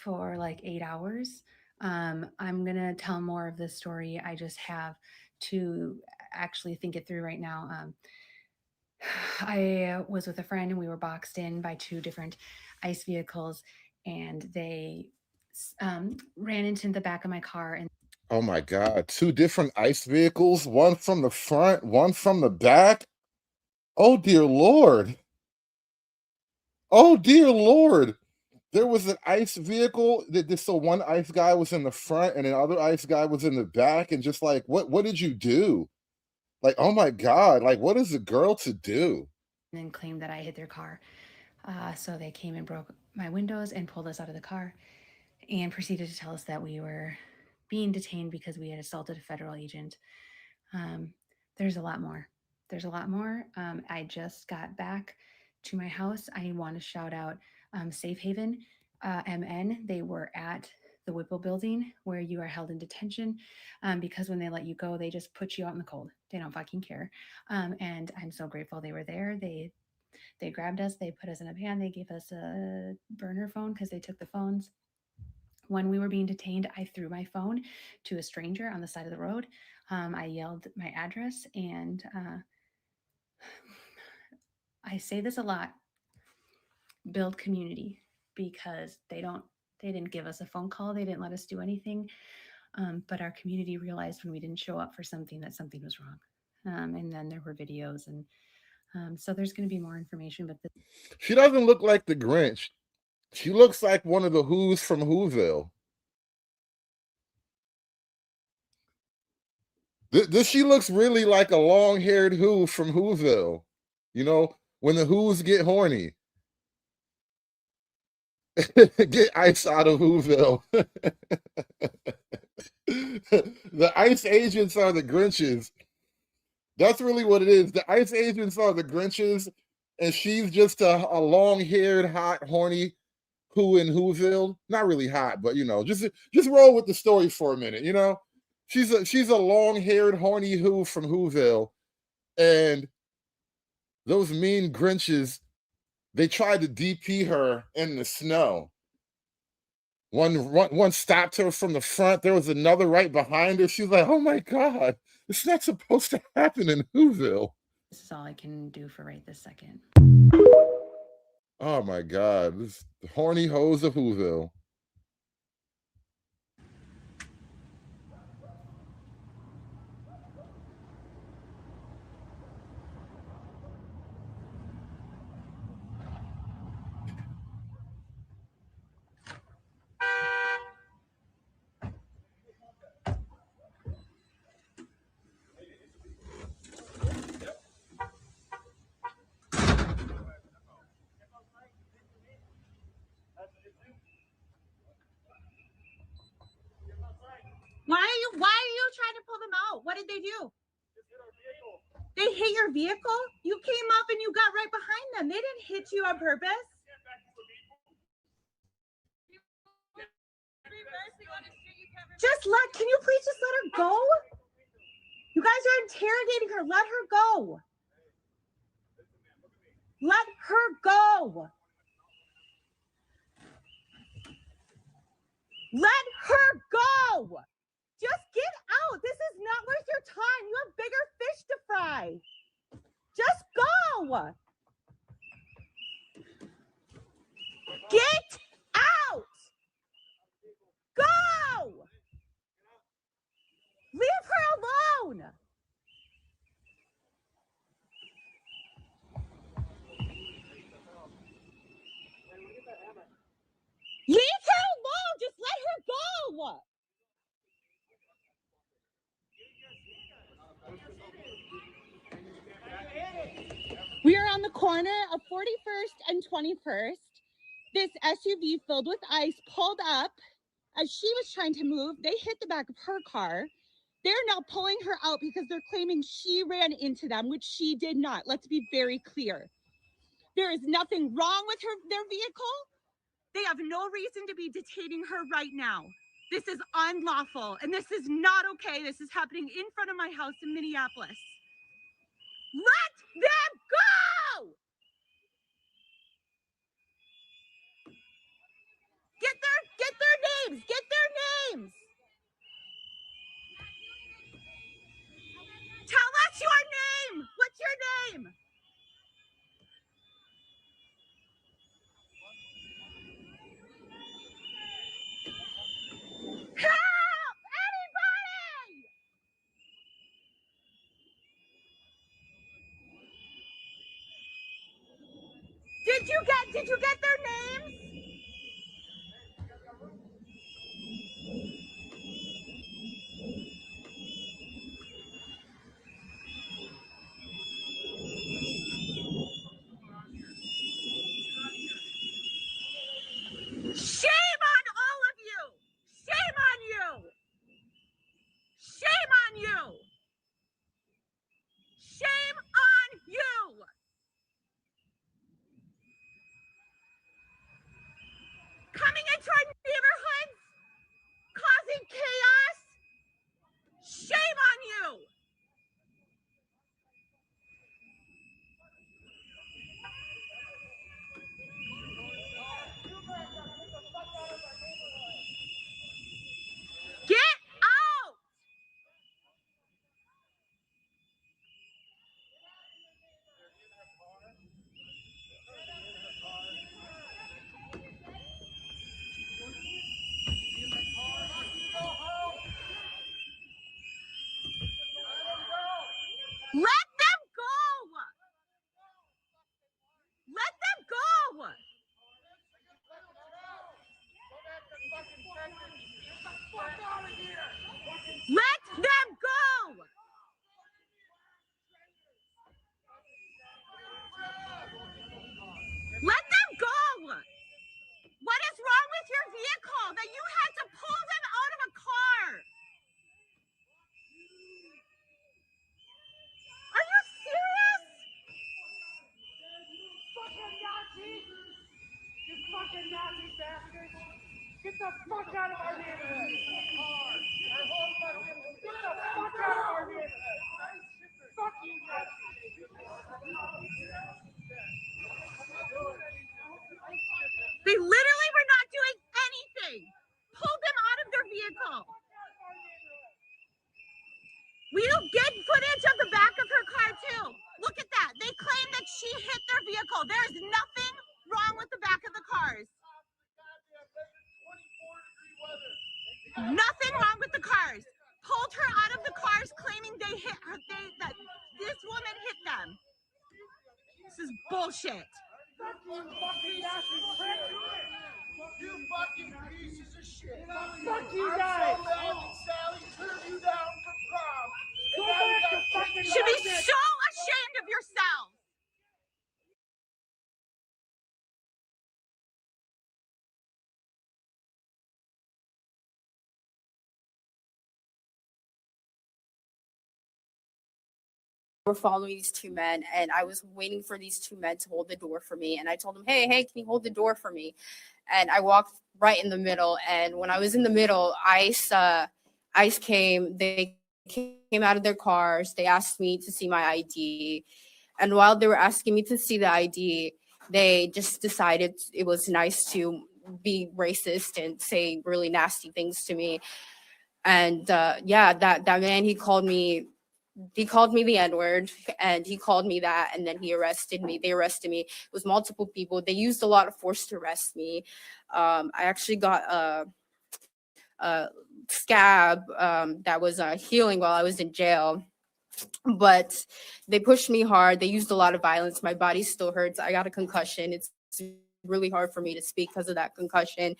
Speaker 12: for like 8 hours. I'm going to tell more of this story. I just have to actually think it through right now. I was with a friend and we were boxed in by 2 different ICE vehicles, and they ran into the back of my car. And
Speaker 11: Oh my God, 2 different ICE vehicles, one from the front, one from the back. Oh dear Lord. Oh dear Lord. There was an ICE vehicle so one ICE guy was in the front and another ICE guy was in the back, and just like, what did you do? Like, oh my God, like, what is a girl to do?
Speaker 12: then claimed that I hit their car. So they came and broke my windows and pulled us out of the car and proceeded to tell us that we were being detained because we had assaulted a federal agent. There's a lot more. There's a lot more. I just got back to my house. I want to shout out Safe Haven, MN. They were at the Whipple building where you are held in detention, because when they let you go, they just put you out in the cold. They don't fucking care. And I'm so grateful they were there. They grabbed us, they put us in a van, they gave us a burner phone because they took the phones. When we were being detained, I threw my phone to a stranger on the side of the road. I yelled my address, and I say this a lot: build community, because they didn't give us a phone call, they didn't let us do anything, but our community realized when we didn't show up for something that something was wrong. And then there were videos, and so there's going to be more information. But
Speaker 11: She doesn't look like the Grinch. She looks like one of the Who's from Whoville. This she looks really like a long-haired Who from Whoville. You know, when the Who's get horny. Get ICE out of Whoville. The ICE agents are the Grinches. That's really what it is. The ICE agents are the Grinches, and she's just a long-haired, hot, horny Who in Whoville. Not really hot, but you know, just roll with the story for a minute. You know, she's a long-haired, horny Who from Whoville, and those mean Grinches, they tried to DP her in the snow. One stopped her from the front. There was another right behind her. She's like, oh my God, it's not supposed to happen in Whoville.
Speaker 12: this is all I can do for right this second.
Speaker 11: Oh my God, this horny hoes of Whoville.
Speaker 13: Why are you trying to pull them out? What did they do? They hit your vehicle? You came up and you got right behind them. They didn't hit you on purpose. Can you please just let her go? You guys are interrogating her. Let her go. Let her go. Let her go. Just get out. This is not worth your time. You have bigger fish to fry. Just go. Get out. Go. Leave her alone. Leave her alone. Just let her go. We are on the corner of 41st and 21st. This SUV filled with ICE pulled up. As she was trying to move, they hit the back of her car. They're now pulling her out because they're claiming she ran into them, which she did not. Let's be very clear. There is nothing wrong with their vehicle. They have no reason to be detaining her right now. This is unlawful, and this is not okay. This is happening in front of my house in Minneapolis. Let them go! Get their names! Get their names!
Speaker 5: You fucking Nazi bastards! Get the fuck out of our neighborhood! Get the fuck out of our neighborhood! Fuck you,
Speaker 13: They literally were not doing anything. Pulled them out of their vehicle. We don't get footage of the back of her car too. Look at that. They claim that she hit their vehicle. There is nothing wrong with the back of the cars. Nothing wrong with the cars. Pulled her out of the cars claiming they hit her. That this woman hit them. This is bullshit.
Speaker 5: You fucking pieces of shit. Fuck you guys. Sally turned you down for prom.
Speaker 13: You should be so ashamed of yourself.
Speaker 14: Were following these two men, and I was waiting for these two men to hold the door for me, and I told them, hey, can you hold the door for me? And I walked right in the middle, and when I was in the middle, ICE came. They came out of their cars. They asked me to see my ID, and while they were asking me to see the ID, they just decided it was nice to be racist and say really nasty things to me. And that man, he called me the N-word, and he called me that, and then he arrested me. They arrested me. It was multiple people. They used a lot of force to arrest me. I actually got a scab that was healing while I was in jail. But they pushed me hard. They used a lot of violence. My body still hurts. I got a concussion. It's really hard for me to speak because of that concussion.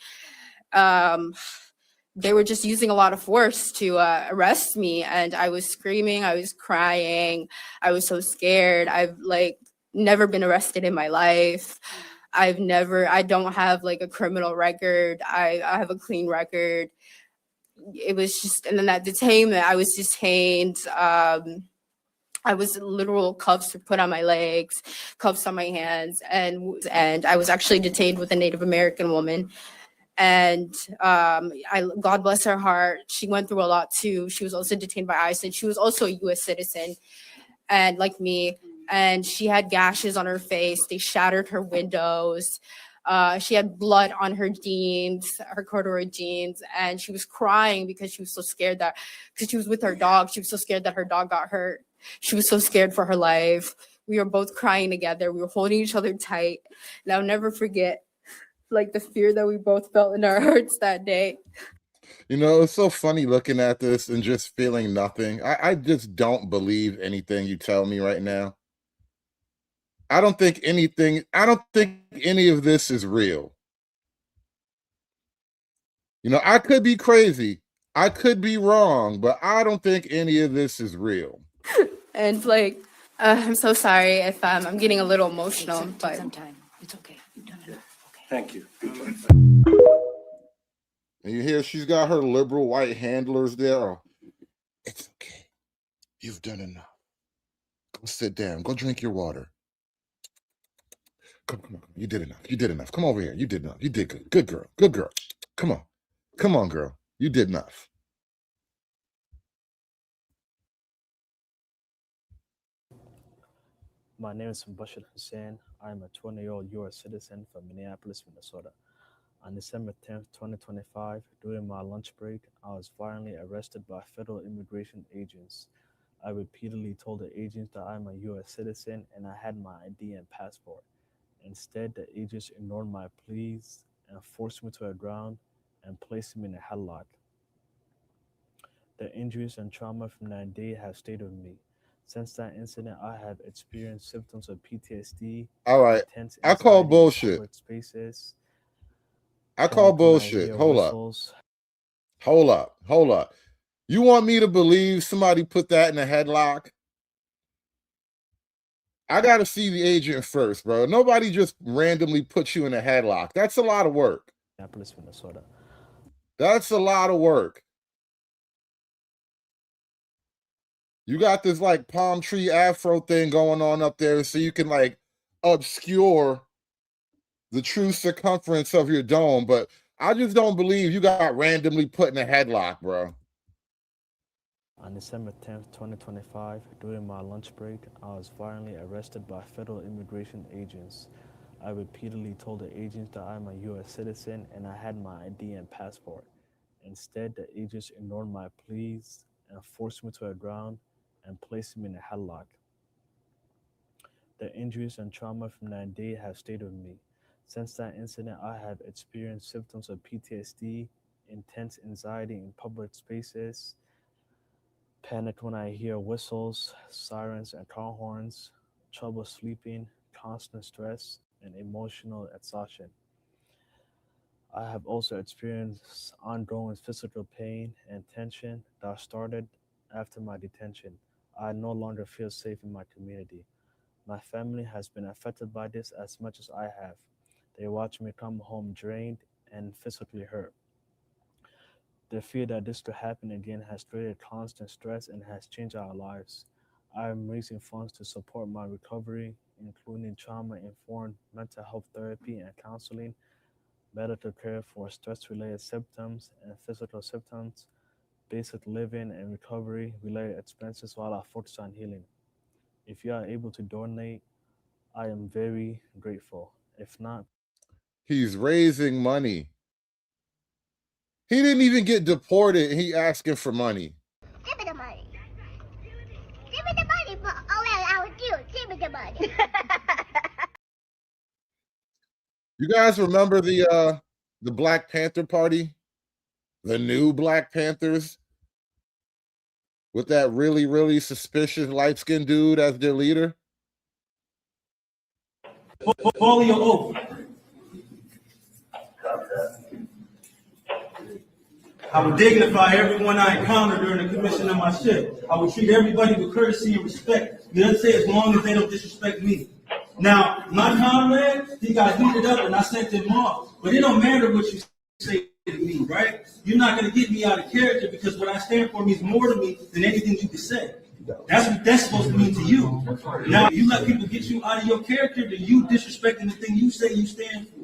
Speaker 14: They were just using a lot of force to arrest me, and I was screaming, I was crying, I was so scared. I've never been arrested in my life. I don't have a criminal record. I have a clean record. It was just, and then that detainment, I was detained. I was literal cuffs were put on my legs, cuffs on my hands, and I was actually detained with a Native American woman. And God bless her heart, she went through a lot too. She was also detained by ICE, and she was also a U.S. citizen, and like me. And she had gashes on her face. They shattered her windows. She had blood on her jeans, her corduroy jeans, and she was crying because she was so scared because she was with her dog. She was so scared that her dog got hurt. She was so scared for her life. We were both crying together. We were holding each other tight, and I'll never forget the fear that we both felt in our hearts that day.
Speaker 11: It's so funny looking at this and just feeling nothing. I just don't believe anything you tell me right now. I don't think any of this is real. I could be crazy. I could be wrong, but I don't think any of this is real.
Speaker 14: And I'm so sorry if I'm getting a little emotional, but
Speaker 21: It's okay. You've done enough.
Speaker 11: Thank you. And you hear she's got her liberal white handlers there. Oh, it's okay. You've done enough. Go sit down. Go drink your water. Come on. You did enough. You did enough. Come over here. You did enough. You did good. Good girl. Good girl. Come on. Come on, girl. You did enough.
Speaker 15: My name is Bashir Hussein. I am a 20-year-old U.S. citizen from Minneapolis, Minnesota. On December 10th, 2025, during my lunch break, I was violently arrested by federal immigration agents. I repeatedly told the agents that I am a U.S. citizen and I had my ID and passport. Instead, the agents ignored my pleas and forced me to the ground and placed me in a headlock. The injuries and trauma from that day have stayed with me. Since that incident, I have experienced symptoms of PTSD.
Speaker 11: All right. I call bullshit.
Speaker 15: Spaces.
Speaker 11: I call bullshit. Hold up. You want me to believe somebody put that in a headlock? I got to see the agent first, bro. Nobody just randomly puts you in a headlock. That's a lot of work.
Speaker 15: Minneapolis, Minnesota.
Speaker 11: That's a lot of work. You got this palm tree afro thing going on up there so you can obscure the true circumference of your dome, but I just don't believe you got randomly put in a headlock, bro.
Speaker 15: On December 10th, 2025, during my lunch break, I was violently arrested by federal immigration agents. I repeatedly told the agents that I'm a U.S. citizen and I had my ID and passport. Instead, the agents ignored my pleas and forced me to the ground and placed me in a headlock. The injuries and trauma from that day have stayed with me. Since that incident, I have experienced symptoms of PTSD, intense anxiety in public spaces, panic when I hear whistles, sirens, and car horns, trouble sleeping, constant stress, and emotional exhaustion. I have also experienced ongoing physical pain and tension that started after my detention. I no longer feel safe in my community. My family has been affected by this as much as I have. They watch me come home drained and physically hurt. The fear that this could happen again has created constant stress and has changed our lives. I am raising funds to support my recovery, including trauma-informed mental health therapy and counseling, medical care for stress-related symptoms and physical symptoms, basic living and recovery-related expenses while I focus on healing. If you are able to donate, I am very grateful. If not,
Speaker 11: he's raising money. He didn't even get deported and he asking for money.
Speaker 17: Give me the money. Give me the money for all that I would do. Give me the money.
Speaker 11: You guys remember the Black Panther Party? The new Black Panthers? With that really, really suspicious light-skinned dude as their leader?
Speaker 18: Follow your oath. I will dignify everyone I encounter during the commission of my shift. I will treat everybody with courtesy and respect. You understand? As long as they don't disrespect me. Now, my comrade, he got heated up and I sent him off. But it don't matter what you say to me, right? You're not going to get me out of character because what I stand for means more to me than anything you can say. That's what that's supposed to mean to you. Now, you let people get you out of your character, then you disrespecting the thing you say you stand for.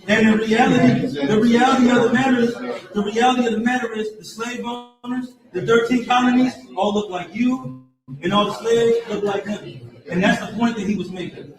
Speaker 18: And the reality of the matter is the slave owners, the 13 colonies, all look like you, and all the slaves look like him. And that's the point that he was making.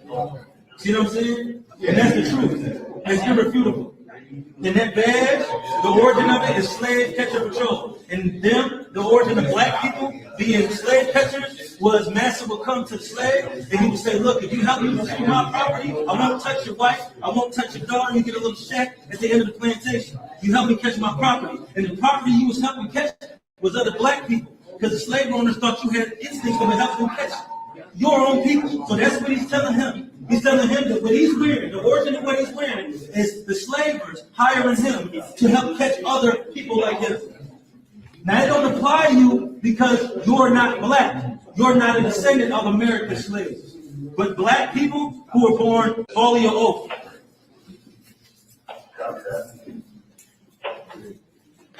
Speaker 18: See what I'm saying? And that's the truth. It's irrefutable. And that badge, the origin of it is slave catcher patrol. And them, the origin of black people being slave catchers was master would come to the slave and he would say, look, if you help me reclaim my property, I won't touch your wife, I won't touch your daughter, you get a little shack at the end of the plantation. You help me catch my property. And the property you was helping catch was other black people. Because the slave owners thought you had instincts for helping them catch your own people. So that's what he's telling him. He's telling him that what he's wearing, the origin of what he's wearing, is the slavers hiring him to help catch other people like him. Now, it don't apply to you because you're not black. You're not a descendant of American slaves. But black people who were born, follow your oath.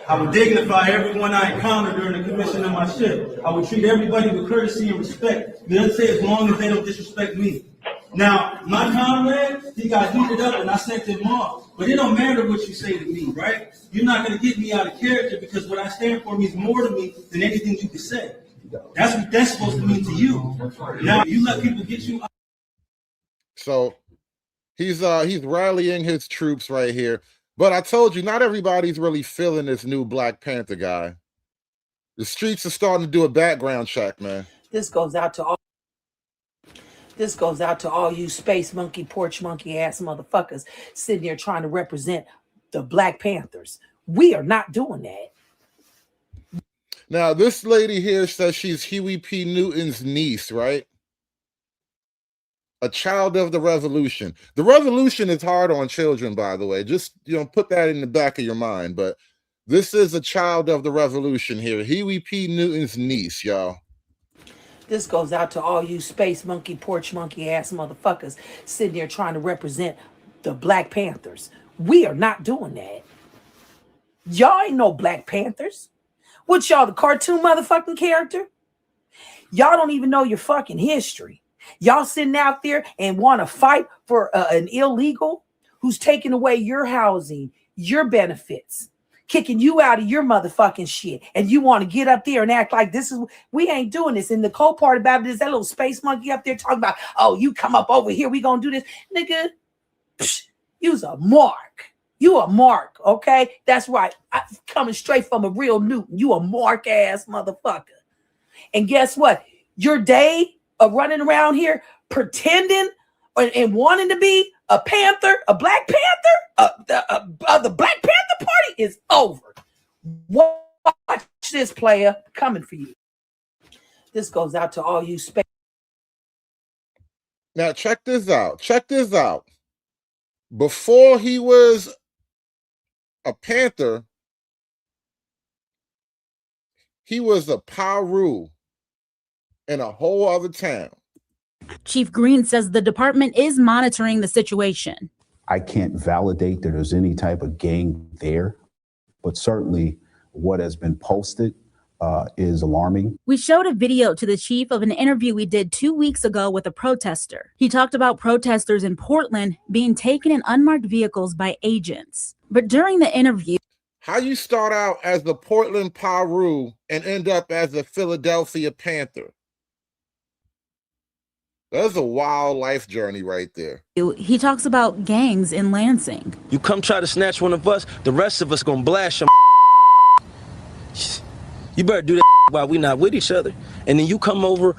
Speaker 18: I will dignify everyone I encounter during the commission of my shift. I will treat everybody with courtesy and respect. You understand? As long as they don't disrespect me. Now, my comrade, he got heated up and I sent him off. But it don't matter what you say to me, right? You're not going to get me out of character because what I stand for means more to me than anything you can say. That's what that's supposed to mean to you. Now, you let people get you out.
Speaker 11: So he's rallying his troops right here. But I told you, not everybody's really feeling this new Black Panther guy. The streets are starting to do a background check, man.
Speaker 19: This goes out to all you space monkey, porch monkey ass motherfuckers sitting there trying to represent the Black Panthers. We are not doing that.
Speaker 11: Now, this lady here says she's Huey P. Newton's niece, right? A child of the revolution. The revolution is hard on children, by the way. Just, put that in the back of your mind. But this is a child of the revolution here. Huey P. Newton's niece, y'all.
Speaker 19: This goes out to all you space monkey, porch monkey ass motherfuckers sitting there trying to represent the Black Panthers. We are not doing that. Y'all ain't no Black Panthers. What y'all, the cartoon motherfucking character? Y'all don't even know your fucking history. Y'all sitting out there and want to fight for an illegal who's taking away your housing, your benefits, kicking you out of your motherfucking shit, and you want to get up there and act like this is, we ain't doing this. And the cold part about it is that little space monkey up there talking about, oh, you come up over here, we gonna do this. Nigga, you's a mark. You a mark, okay? That's right. Coming straight from a real Newton. You a mark ass motherfucker. And guess what? Your day of running around here pretending and wanting to be a Panther, a Black Panther, the Black Panther Party is over. Watch this, player, coming for you. This goes out to all you space.
Speaker 11: Now check this out. Check this out. Before he was a Panther, he was a Paru in a whole other town.
Speaker 1: Chief Green says the department is monitoring the situation.
Speaker 20: I can't validate that there's any type of gang there, but certainly what has been posted is alarming.
Speaker 1: We showed a video to the chief of an interview we did 2 weeks ago with a protester. He talked about protesters in Portland being taken in unmarked vehicles by agents. But during the interview,
Speaker 11: how you start out as the Portland Paru and end up as a Philadelphia Panther? That's a wild life journey right there.
Speaker 1: he talks about gangs in Lansing.
Speaker 22: You come try to snatch one of us, the rest of us gonna blast your. You better do that while we not with each other. And then you come to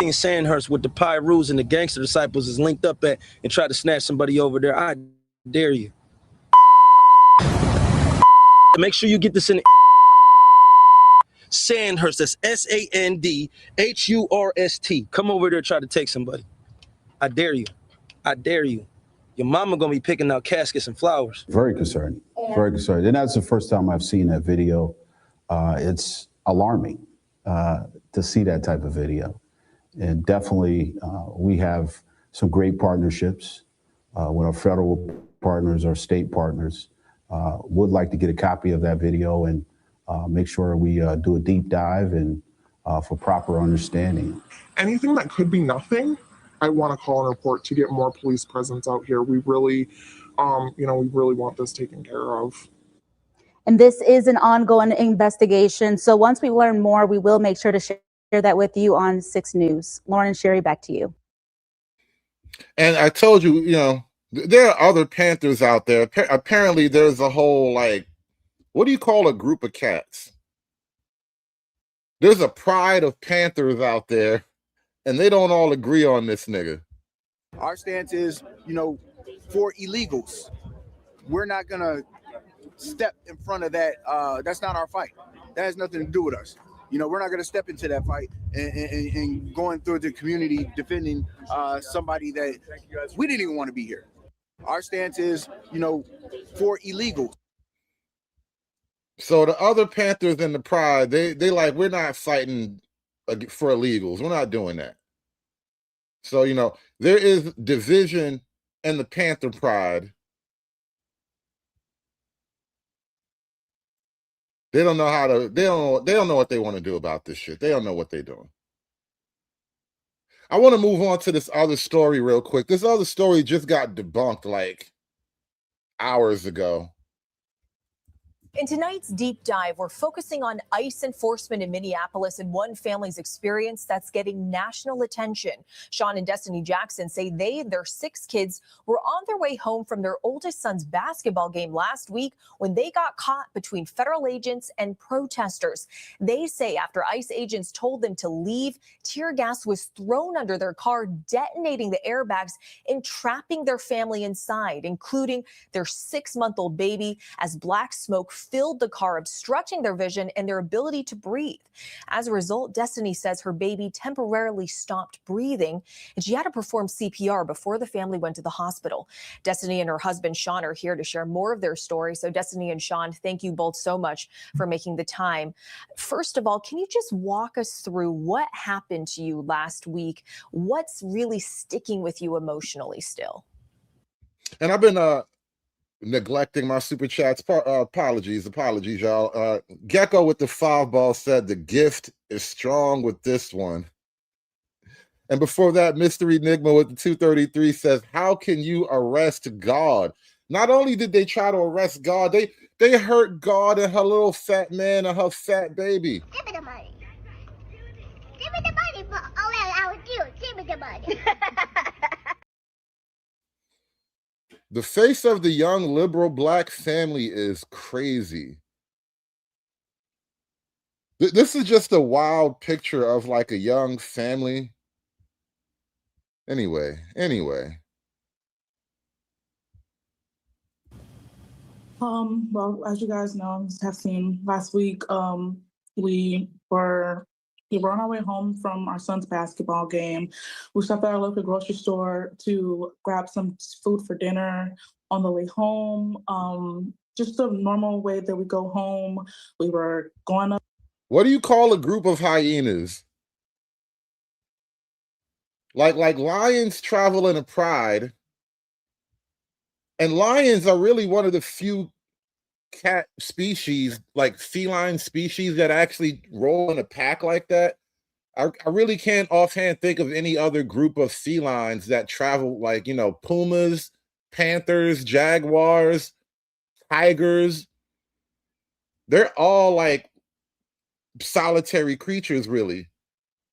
Speaker 22: in Sandhurst with the Pyrus and the Gangster Disciples is linked up at and try to snatch somebody over there. I dare you. Make sure you get this in Sandhurst. That's Sandhurst. Come over there and try to take somebody. I dare you. I dare you. Your mama gonna be picking out caskets and flowers.
Speaker 20: Very concerning. Very concerning. And that's the first time I've seen that video. It's alarming to see that type of video. And definitely we have some great partnerships with our federal partners, our state partners. Would like to get a copy of that video and make sure we do a deep dive and for proper understanding.
Speaker 24: Anything that could be nothing, I want to call and report to get more police presence out here. We really, we really want this taken care of.
Speaker 1: And this is an ongoing investigation. So once we learn more, we will make sure to share that with you on 6 News. Lauren and Sherry, back to you.
Speaker 11: And I told you, there are other Panthers out there. Apparently, there's a whole, what do you call a group of cats? There's a pride of Panthers out there, and they don't all agree on this nigga.
Speaker 25: Our stance is, for illegals. We're not going to step in front of that. That's not our fight. That has nothing to do with us. We're not going to step into that fight and going through the community defending somebody that we didn't even want to be here. Our stance is, for illegals.
Speaker 11: So the other Panthers in the pride, they like, we're not fighting for illegals. We're not doing that. So, there is division in the Panther pride. They don't know how to, they don't know what they want to do about this shit. They don't know what they're doing. I want to move on to this other story real quick. This other story just got debunked hours ago.
Speaker 26: In tonight's deep dive, we're focusing on ICE enforcement in Minneapolis and one family's experience that's getting national attention. Sean and Destiny Jackson say they and their 6 kids were on their way home from their oldest son's basketball game last week when they got caught between federal agents and protesters. They say after ICE agents told them to leave, tear gas was thrown under their car, detonating the airbags and trapping their family inside, including their 6-month-old baby, as black smoke filled the car, obstructing their vision and their ability to breathe. As a result, Destiny says her baby temporarily stopped breathing and she had to perform CPR before the family went to the hospital. Destiny and her husband, Sean, are here to share more of their story. So Destiny and Sean, thank you both so much for making the time. First of all, can you just walk us through what happened to you last week? What's really sticking with you emotionally still?
Speaker 11: And I've been neglecting my super chats. Apologies, y'all. Gecko with the 5 ball said the gift is strong with this one. And before that, Mr. Enigma with the 233 says, how can you arrest God? Not only did they try to arrest God, they hurt God and her little fat man and her fat baby.
Speaker 17: Give me the money. Give me the money for all that I would do. Give me the money.
Speaker 11: The face of the young liberal black family is crazy. This is just a wild picture of like a young family. Anyway.
Speaker 2: Well, as you guys know, have seen last week, we were on our way home from our son's basketball game. We stopped at our local grocery store to grab some food for dinner on the way home. Just the normal way that we go home. We were going up.
Speaker 11: What do you call a group of hyenas? Like lions travel in a pride. And lions are really one of the few cat species, like feline species, that actually roll in a pack like that. I really can't offhand think of any other group of felines that travel like, you know, pumas, panthers, jaguars, tigers. They're all like solitary creatures, really,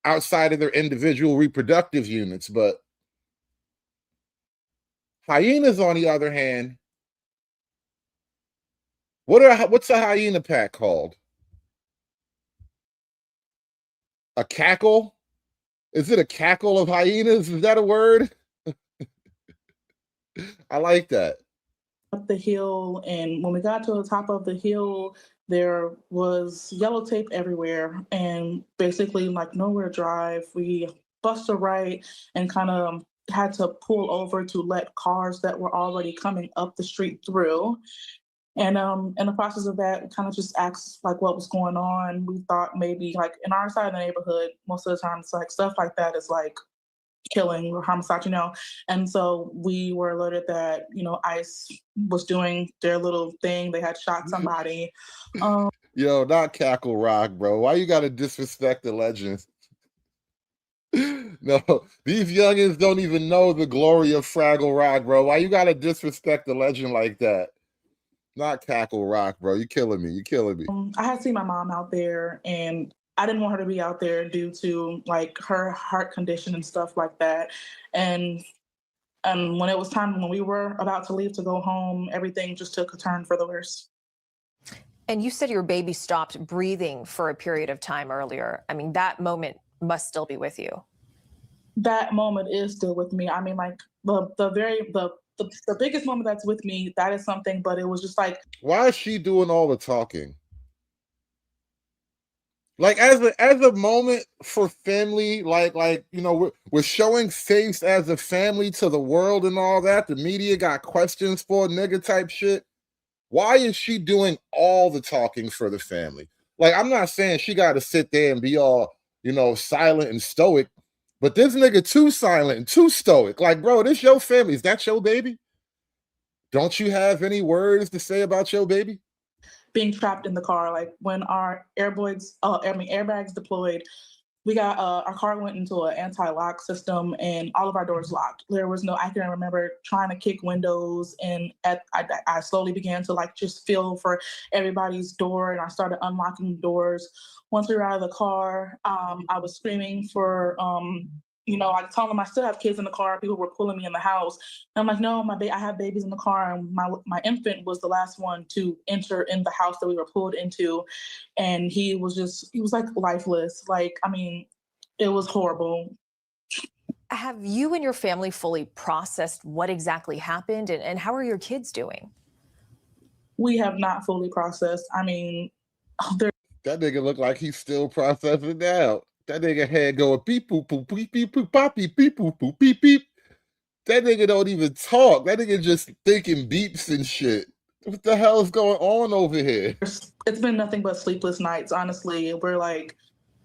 Speaker 11: outside of their individual reproductive units. But hyenas, on the other hand, what's a hyena pack called? A cackle? Is it a cackle of hyenas? Is that a word? I like that.
Speaker 2: Up the hill, and when we got to the top of the hill, there was yellow tape everywhere, and basically like nowhere to drive. We bust a right and kind of had to pull over to let cars that were already coming up the street through. And in the process of that, we kind of just asked like what was going on. We thought maybe like in our side of the neighborhood, most of the time it's like stuff like that is like killing or homicide, you know. And so we were alerted that, you know, ICE was doing their little thing. They had shot somebody.
Speaker 11: Yo, not Cackle Rock, bro. Why you gotta disrespect the legends? No, these youngins don't even know the glory of Fraggle Rock, bro. Why you gotta disrespect the legend like that? Not Cackle Rock, bro. You killing me.
Speaker 2: I had seen my mom out there, and I didn't want her to be out there due to like her heart condition and stuff like that. And when it was time, when we were about to leave to go home, everything just took a turn for the worse.
Speaker 26: And you said your baby stopped breathing for a period of time earlier. I mean, that moment must still be with you.
Speaker 2: That moment is still with me. I mean, like the biggest moment that's with me, that is something, but it was just like,
Speaker 11: why is she doing all the talking? Like as a moment for family, like you know, we're showing face as a family to the world and all that. The media got questions for nigga type shit. Why is she doing all the talking for the family? Like, I'm not saying she got to sit there and be all, you know, silent and stoic, but this nigga too silent and too stoic. Like, bro, this your family. Is that your baby? Don't you have any words to say about your baby?
Speaker 2: being trapped in the car. Like when our airbags deployed, we got our car went into an anti-lock system and all of our doors locked. There was no, I can remember trying to kick windows, and I slowly began to like just feel for everybody's door, and I started unlocking doors. Once we were out of the car, I was screaming for, I told them I still have kids in the car. People were pulling me in the house. And I'm like, no, I have babies in the car. And my infant was the last one to enter in the house that we were pulled into. And he was like lifeless. Like, I mean, it was horrible.
Speaker 26: Have you and your family fully processed what exactly happened, and how are your kids doing?
Speaker 2: We have not fully processed. I mean,
Speaker 11: that nigga look like he's still processing now. That nigga head going beep boop boop beep beep boop poppy beep boop boop beep beep. That nigga don't even talk. That nigga just thinking beeps and shit. What the hell is going on over here?
Speaker 2: It's been nothing but sleepless nights, honestly. We're like,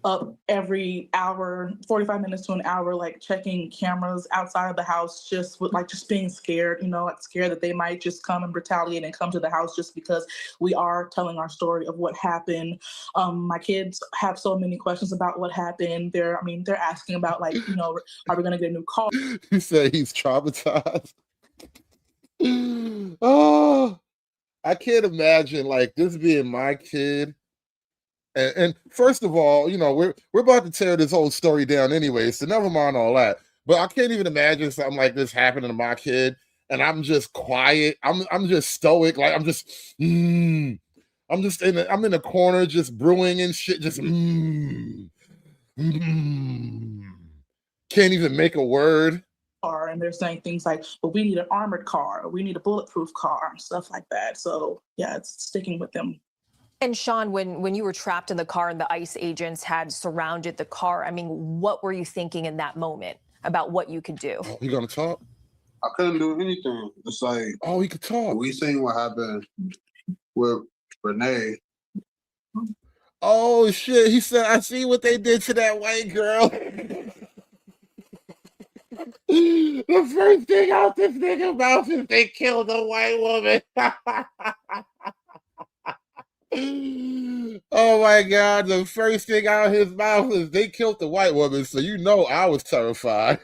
Speaker 2: up every hour, 45 minutes to an hour, like checking cameras outside of the house, just with like just being scared, like scared that they might just come and retaliate and come to the house just because we are telling our story of what happened. My kids have so many questions about what happened. They're asking about like, are we gonna get a new car?
Speaker 11: He said he's traumatized. Oh, I can't imagine like this being my kid. And first of all, we're about to tear this whole story down anyway, so never mind all that. But I can't even imagine something like this happening to my kid, and I'm just quiet. I'm just stoic, like I'm in the corner just brewing and shit, just can't even make a word.
Speaker 2: And they're saying things like, well, we need an armored car, or we need a bulletproof car, and stuff like that. So yeah, it's sticking with them.
Speaker 26: And Sean, when you were trapped in the car and the ICE agents had surrounded the car, what were you thinking in that moment about what you could do?
Speaker 11: You gonna talk?
Speaker 3: I couldn't do anything. It's like,
Speaker 11: oh, he could talk.
Speaker 3: We seen what happened with Renee.
Speaker 11: Oh shit! He said, "I see what they did to that white girl." The first thing out this nigga mouth is they killed a white woman. Oh my God, the first thing out his mouth is they killed the white woman, so I was terrified.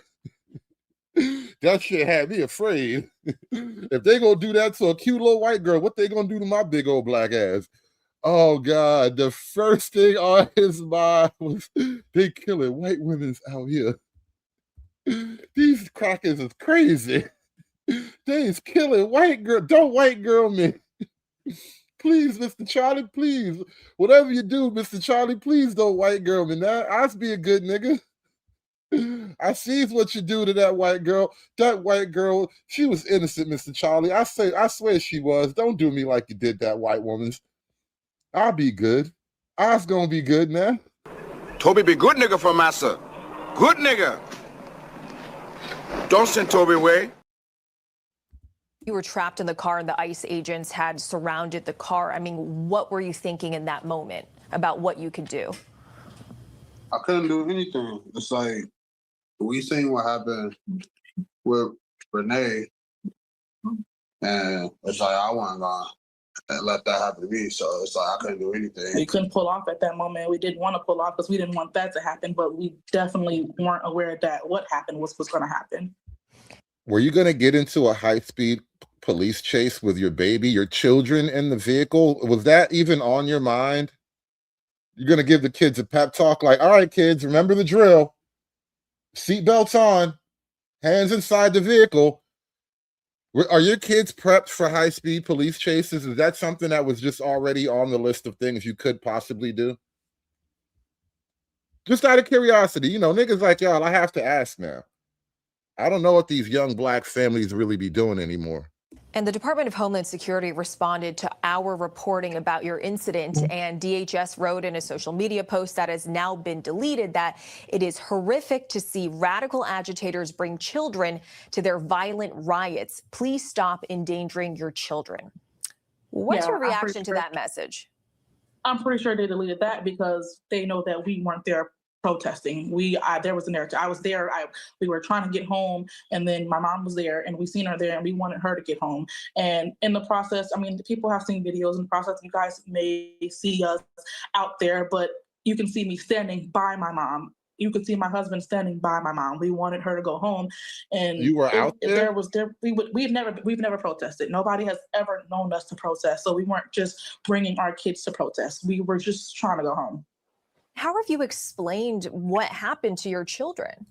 Speaker 11: That shit had me afraid. If they gonna do that to a cute little white girl, what they gonna do to my big old black ass? Oh God, the first thing on his mind was they killing white women out here. These crackers is crazy. They is killing white girl. Don't white girl me. Please, Mr. Charlie, please. Whatever you do, Mr. Charlie, please don't white girl me. Now, I'll be a good nigga. I sees what you do to that white girl. That white girl, she was innocent, Mr. Charlie. I swear she was. Don't do me like you did that white woman's. I'll be good. I was gonna be good, man.
Speaker 3: Toby be good nigga for massa. Good nigga. Don't send Toby away.
Speaker 26: You were trapped in the car and the ICE agents had surrounded the car. What were you thinking in that moment about what you could do?
Speaker 3: I couldn't do anything. It's like, we seen what happened with Renee, and it's like, I wasn't gonna let that happen to me. So it's like, I couldn't do anything.
Speaker 2: We couldn't pull off at that moment. We didn't want to pull off because we didn't want that to happen, but we definitely weren't aware that what happened was going to happen.
Speaker 11: Were you going to get into a high-speed police chase with your baby, your children in the vehicle? Was that even on your mind? You're going to give the kids a pep talk like, all right, kids, remember the drill. Seatbelts on, hands inside the vehicle. Are your kids prepped for high-speed police chases? Is that something that was just already on the list of things you could possibly do? Just out of curiosity, niggas like y'all, I have to ask now. I don't know what these young black families really be doing anymore.
Speaker 26: And the Department of Homeland Security responded to our reporting about your incident, and DHS wrote in a social media post that has now been deleted that it is horrific to see radical agitators bring children to their violent riots. Please stop endangering your children. What's your reaction to that message?
Speaker 2: I'm pretty sure they deleted that because they know that we weren't there protesting. There was a narrative. I was there. We were trying to get home, and then my mom was there, and we seen her there, and we wanted her to get home. And in the process, people have seen videos in the process. You guys may see us out there, but you can see me standing by my mom. You could see my husband standing by my mom. We wanted her to go home, and
Speaker 11: you were out there.
Speaker 2: We've never protested. Nobody has ever known us to protest, so we weren't just bringing our kids to protest. We were just trying to go home.
Speaker 26: How have you explained what happened to your children?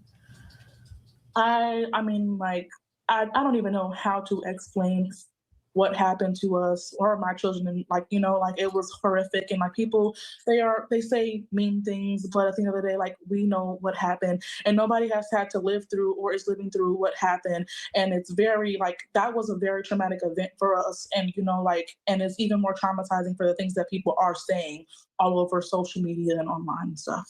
Speaker 2: I don't even know how to explain what happened to us or my children. And it was horrific. And people, they say mean things, but at the end of the day, we know what happened, and nobody has had to live through or is living through what happened. And it's very that was a very traumatic event for us. And, and it's even more traumatizing for the things that people are saying all over social media and online and stuff.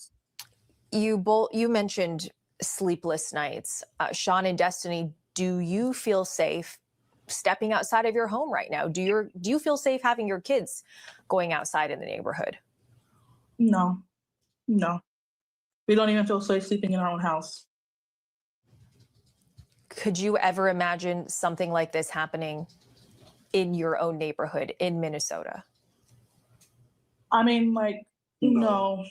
Speaker 26: You mentioned sleepless nights. Sean and Destiny, do you feel safe stepping outside of your home right now? Do you feel safe having your kids going outside in the neighborhood?
Speaker 2: No. We don't even feel safe sleeping in our own house.
Speaker 26: Could you ever imagine something like this happening in your own neighborhood in Minnesota?
Speaker 2: I mean, like, no.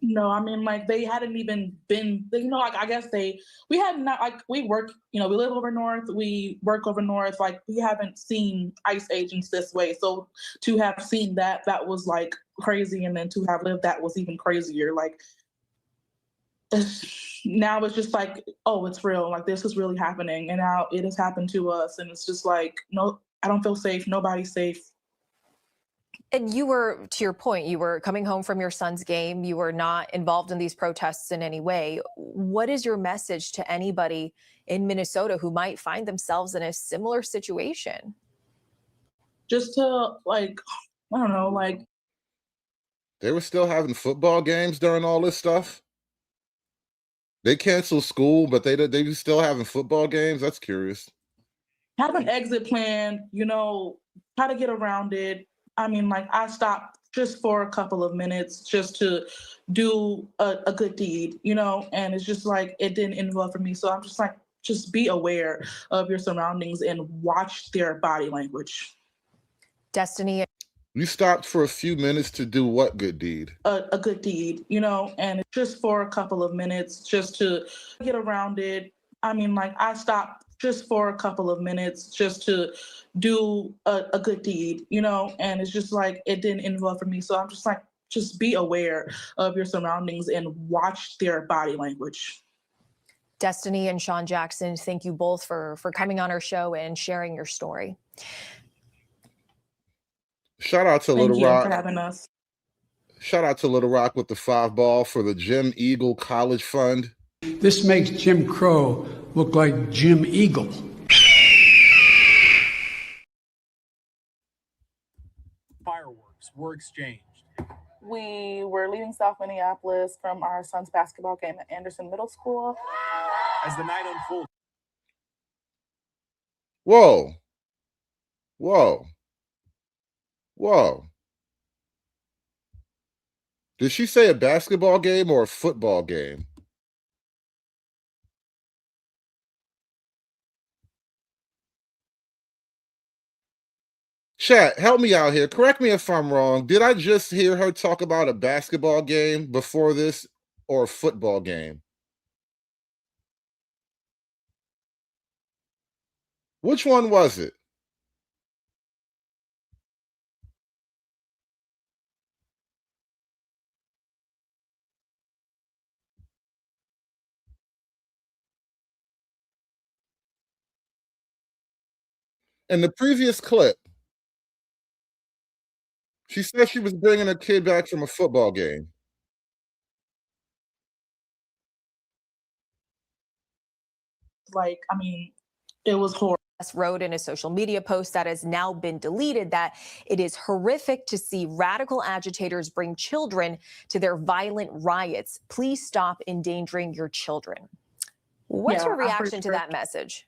Speaker 2: I mean, like, they hadn't even been, like, I guess we had not, like, we work, we live over north, we work over north, like, we haven't seen ICE agents this way. So to have seen that was, like, crazy. And then to have lived that was even crazier. Like, now it's just like, oh, it's real. Like, this is really happening. And now it has happened to us. And it's just like, no, I don't feel safe. Nobody's safe.
Speaker 26: And you were, to your point, you were coming home from your son's game. You were not involved in these protests in any way. What is your message to anybody in Minnesota who might find themselves in a similar situation?
Speaker 2: Just to, like, I don't know, like.
Speaker 11: They were still having football games during all this stuff. They canceled school, but they were still having football games. That's curious.
Speaker 2: Have an exit plan, try to get around it. I mean, like, I stopped just for a couple of minutes just to do a good deed, and it's just like, it didn't end well for me. So I'm just like, just be aware of your surroundings and watch their body language.
Speaker 26: Destiny.
Speaker 11: You stopped for a few minutes to do what good deed?
Speaker 2: A good deed, and it's just for a couple of minutes just to get around it. I mean, like, I stopped just for a couple of minutes just to do a good deed, and it's just like, it didn't end well for me. So I'm just like, just be aware of your surroundings and watch their body language.
Speaker 26: Destiny and Sean Jackson, thank you both for coming on our show and sharing your story.
Speaker 11: Shout out to Little
Speaker 2: Thank you
Speaker 11: Rock
Speaker 2: for having us.
Speaker 11: Shout out to Little Rock with the 5 ball for the Jim Eagle College Fund.
Speaker 4: This makes Jim Crow look like Jim Eagle.
Speaker 6: Fireworks were exchanged.
Speaker 8: We were leaving South Minneapolis from our son's basketball game at Anderson Middle School.
Speaker 6: As the night unfolded.
Speaker 11: Whoa. Whoa. Whoa. Did she say a basketball game or a football game? Chat, help me out here. Correct me if I'm wrong. Did I just hear her talk about a basketball game before this or a football game? Which one was it? In the previous clip, she said she was bringing her kid back from a football game.
Speaker 2: Like, I mean, it was horrible.
Speaker 26: Wrote in a social media post that has now been deleted that it is horrific to see radical agitators bring children to their violent riots. Please stop endangering your children. What's your reaction to that message?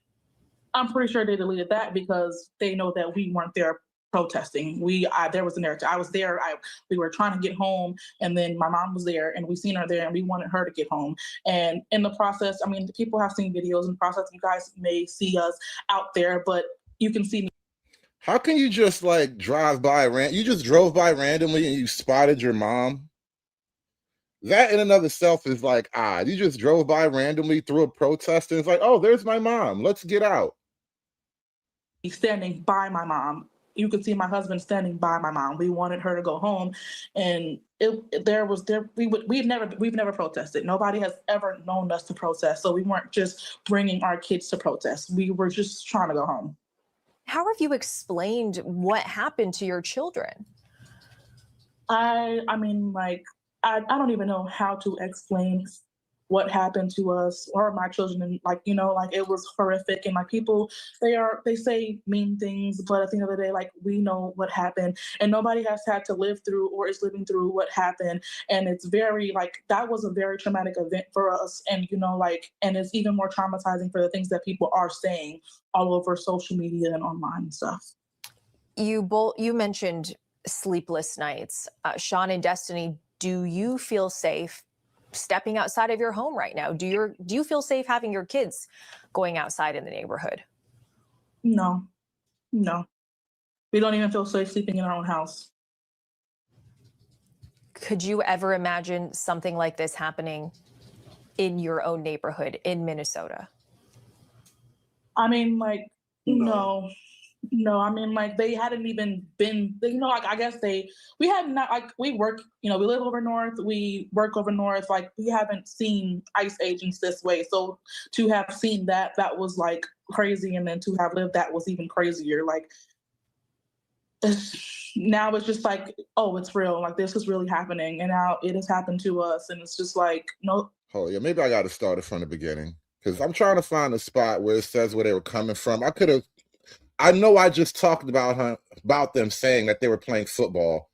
Speaker 2: I'm pretty sure they deleted that because they know that we weren't there protesting. There was a narrative. I was there. We were trying to get home, and then my mom was there, and we seen her there, and we wanted her to get home. And in the process, I mean, people have seen videos in the process. You guys may see us out there, but you can see me.
Speaker 11: How can you just like drive by? You just drove by randomly and you spotted your mom? That in and of itself is like odd. You just drove by randomly through a protest and it's like, oh, there's my mom. Let's get out.
Speaker 2: Standing by my mom. You could see my husband standing by my mom. We wanted her to go home, and we've never protested. Nobody has ever known us to protest, so we weren't just bringing our kids to protest. We were just trying to go home.
Speaker 26: How have you explained what happened to your children?
Speaker 2: I mean, like, I don't even know how to explain what happened to us or my children. And like, it was horrific. And like, people, they say mean things, but at the end of the day, like, we know what happened, and nobody has had to live through or is living through what happened. And it's very, like, that was a very traumatic event for us. And, and it's even more traumatizing for the things that people are saying all over social media and online and stuff.
Speaker 26: You mentioned sleepless nights. Sean and Destiny, do you feel safe stepping outside of your home right now? Do you feel safe having your kids going outside in the neighborhood?
Speaker 2: No, no. We don't even feel safe sleeping in our own house.
Speaker 26: Could you ever imagine something like this happening in your own neighborhood in Minnesota?
Speaker 2: I mean, like, no. I mean, like, they hadn't even been, like, I guess we had not, like, we work, we live over north, we work over north, like, we haven't seen ICE agents this way. So to have seen that was, like, crazy. And then to have lived that was even crazier. Like, now it's just like, oh, it's real. Like, this is really happening. And now it has happened to us. And it's just like, no.
Speaker 11: Oh, yeah, maybe I got to start it from the beginning because I'm trying to find a spot where it says where they were coming from. I know I just talked about them saying that they were playing football.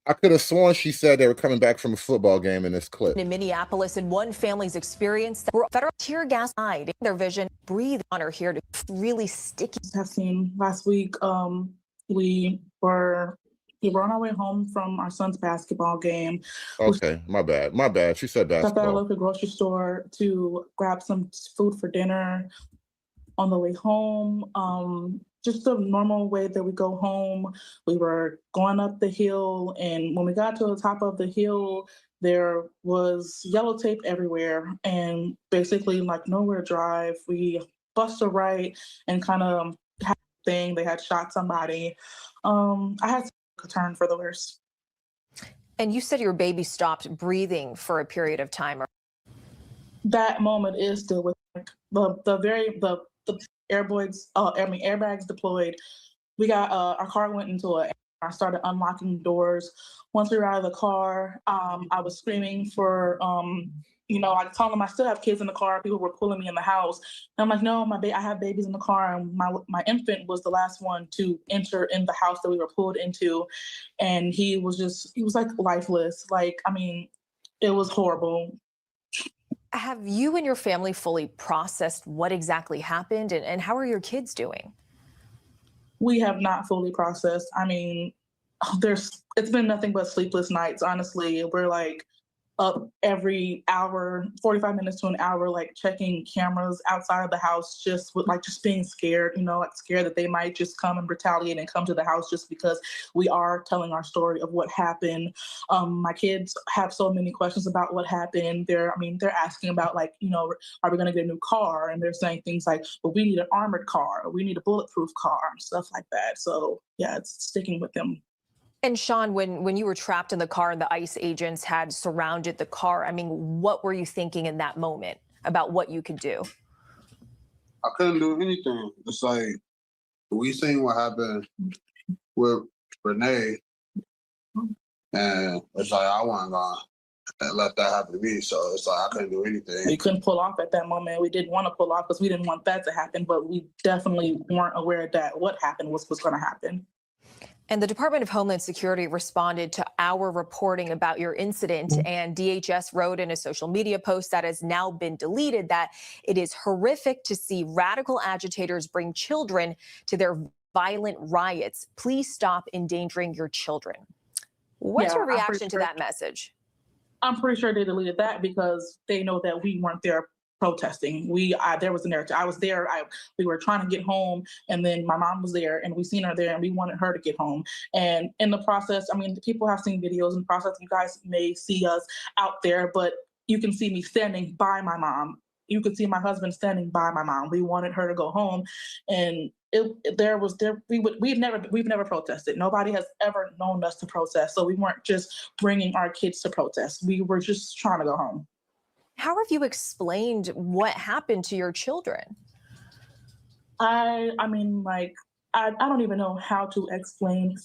Speaker 11: I could have sworn she said they were coming back from a football game in this clip.
Speaker 26: In Minneapolis, in one family's experience, federal tear gas died. Their vision, breathe on her here to really sticky.
Speaker 2: I've seen last week, we were on our way home from our son's basketball game.
Speaker 11: Okay, my bad. She said
Speaker 2: Stopped at a
Speaker 11: basketball.
Speaker 2: local grocery store to grab some food for dinner. On the way home, just the normal way that we go home, we were going up the hill, and when we got to the top of the hill, there was yellow tape everywhere, and basically like nowhere to drive. We bust a right and kind of had a thing. They had shot somebody. I had to turn for the worst.
Speaker 26: And you said your baby stopped breathing for a period of time.
Speaker 2: That moment is still with the airbags deployed. We got our car went into I started unlocking doors. Once we were out of the car, I was screaming for I told them I still have kids in the car. People were pulling me in the house. And I'm like, no, I have babies in the car. And my infant was the last one to enter in the house that we were pulled into. And he was like lifeless. Like, I mean, it was horrible.
Speaker 26: Have you and your family fully processed what exactly happened, and how are your kids doing?
Speaker 2: We have not fully processed. I mean, it's been nothing but sleepless nights, honestly. We're like up every hour, 45 minutes to an hour, like checking cameras outside of the house, just being scared, like scared that they might just come and retaliate and come to the house just because we are telling our story of what happened. My kids have so many questions about what happened. They're asking about are we going to get a new car? And they're saying things like, well, we need an armored car, or we need a bulletproof car, and stuff like that. So yeah, it's sticking with them.
Speaker 26: And Sean, when you were trapped in the car and the ICE agents had surrounded the car, I mean, what were you thinking in that moment about what you could do?
Speaker 3: I couldn't do anything. It's like, we seen what happened with Renee, and it's like, I wasn't gonna let that happen to me. So it's like, I couldn't do anything.
Speaker 2: We couldn't pull off at that moment. We didn't want to pull off because we didn't want that to happen, but we definitely weren't aware that what happened was going to happen.
Speaker 26: And the Department of Homeland Security responded to our reporting about your incident, and DHS wrote in a social media post that has now been deleted that it is horrific to see radical agitators bring children to their violent riots. Please stop endangering your children. What's your reaction to that message?
Speaker 2: I'm pretty sure they deleted that because they know that we weren't there protesting. There was a narrative. I was there. We were trying to get home, and then my mom was there, and we seen her there, and we wanted her to get home. And in the process, I mean, people have seen videos in the process. You guys may see us out there, but you can see me standing by my mom. You could see my husband standing by my mom. We wanted her to go home, and we've never protested. Nobody has ever known us to protest, so we weren't just bringing our kids to protest. We were just trying to go home.
Speaker 26: How have you explained what happened to your children?
Speaker 2: I don't even know how to explain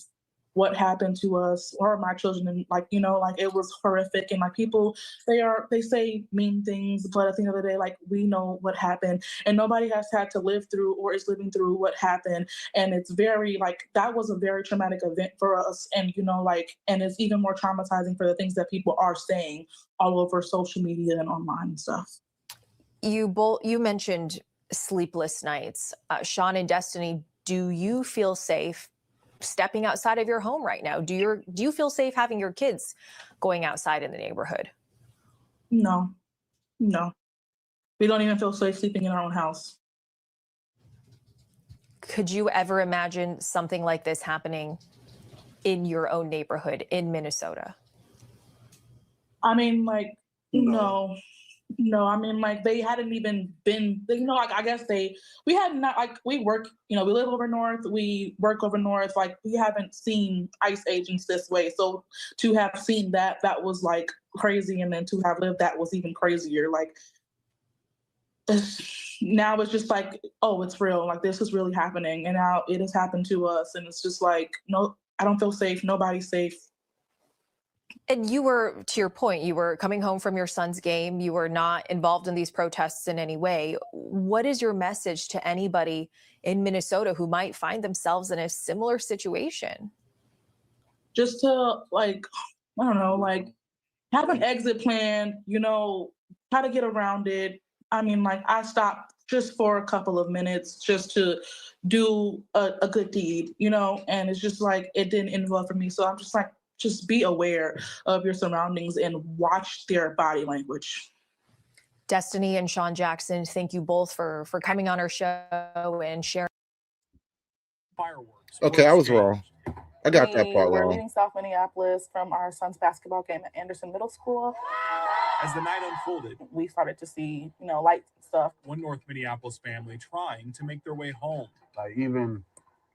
Speaker 2: what happened to us or my children. And it was horrific. And people, they say mean things, but at the end of the day, we know what happened, and nobody has had to live through or is living through what happened. And it's very that was a very traumatic event for us. And, and it's even more traumatizing for the things that people are saying all over social media and online and stuff.
Speaker 26: You mentioned sleepless nights. Sean and Destiny, do you feel safe stepping outside of your home right now? Do you feel safe having your kids going outside in the neighborhood?
Speaker 2: No, no. We don't even feel safe sleeping in our own house.
Speaker 26: Could you ever imagine something like this happening in your own neighborhood in Minnesota?
Speaker 2: I mean, like, no. I mean, like, they hadn't even been, like, I guess we had not, like, we work, we live over north, we work over north, like, we haven't seen ICE agents this way. So to have seen that was, like, crazy. And then to have lived that was even crazier. Like, now it's just like, oh, it's real. Like, this is really happening. And now it has happened to us. And it's just like, no, I don't feel safe. Nobody's safe.
Speaker 26: And you were, to your point, you were coming home from your son's game. You were not involved in these protests in any way. What is your message to anybody in Minnesota who might find themselves in a similar situation?
Speaker 2: Just to, like, I don't know, like, have an exit plan, try to get around it. I mean, like, I stopped just for a couple of minutes just to do a good deed, and it's just like, it didn't involve for me. So I'm just like, just be aware of your surroundings and watch their body language.
Speaker 26: Destiny and Sean Jackson, thank you both for coming on our show and sharing.
Speaker 6: Fireworks.
Speaker 11: Okay, I was wrong. I got that part
Speaker 8: We're
Speaker 11: wrong.
Speaker 8: leaving South Minneapolis from our son's basketball game at Anderson Middle School.
Speaker 6: As the night unfolded,
Speaker 8: we started to see, lights and stuff.
Speaker 6: One North Minneapolis family trying to make their way home.
Speaker 3: Like, even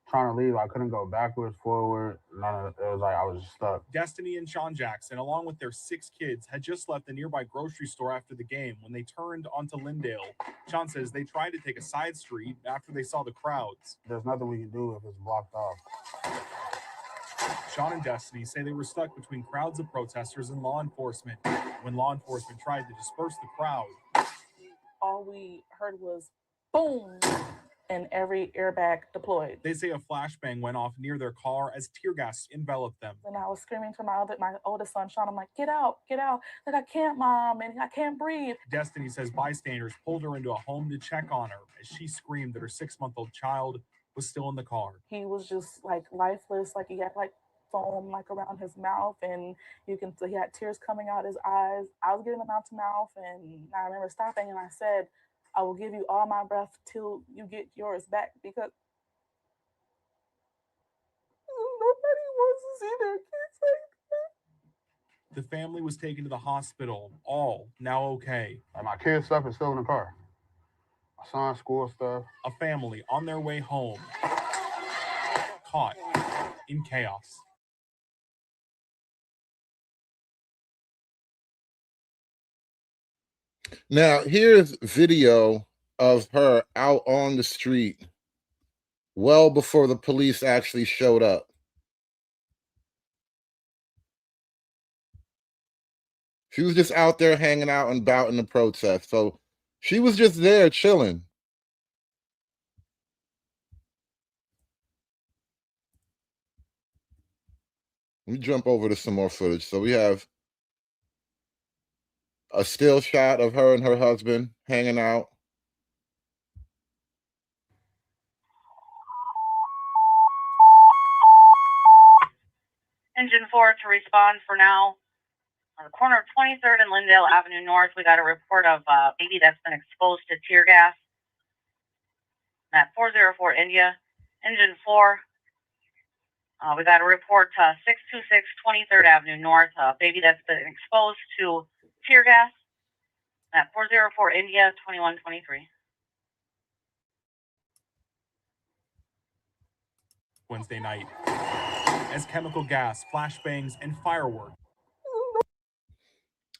Speaker 3: trying to leave, I couldn't go backwards, forward. It was like I was stuck.
Speaker 6: Destiny and Sean Jackson, along with their 6 kids, had just left the nearby grocery store after the game when they turned onto Lindale. Sean says they tried to take a side street after they saw the crowds.
Speaker 3: There's nothing we can do if it's blocked off.
Speaker 6: Sean and Destiny say they were stuck between crowds of protesters and law enforcement. When law enforcement tried to disperse the crowd,
Speaker 8: all we heard was boom, and every airbag deployed.
Speaker 6: They say a flashbang went off near their car as tear gas enveloped them.
Speaker 8: And I was screaming to my oldest son, Sean. I'm like, get out. Like, I can't, Mom, and I can't breathe.
Speaker 6: Destiny says bystanders pulled her into a home to check on her as she screamed that her 6-month-old child was still in the car.
Speaker 8: He was just like lifeless, like he had like foam like around his mouth, and he had tears coming out his eyes. I was giving him mouth to mouth, and I remember stopping and I said, I will give you all my breath till you get yours back, because nobody wants to see their kids like that.
Speaker 6: The family was taken to the hospital, all now okay.
Speaker 3: Like, my kids' stuff is still in the car. My son's school stuff.
Speaker 6: A family on their way home, caught in chaos.
Speaker 11: Now, here's video of her out on the street well before the police actually showed up. She was just out there hanging out and about in the protest. So she was just there chilling. Let me jump over to some more footage. So we have a still shot of her and her husband hanging out.
Speaker 7: Engine 4 to respond for now. On the corner of 23rd and Lindale Avenue North, we got a report of a baby that's been exposed to tear gas. At 404 India. Engine 4. We got a report to 626 23rd Avenue North, a baby that's been exposed to tear gas. At 404 India 2123.
Speaker 6: Wednesday night, as chemical gas, flashbangs, and fireworks.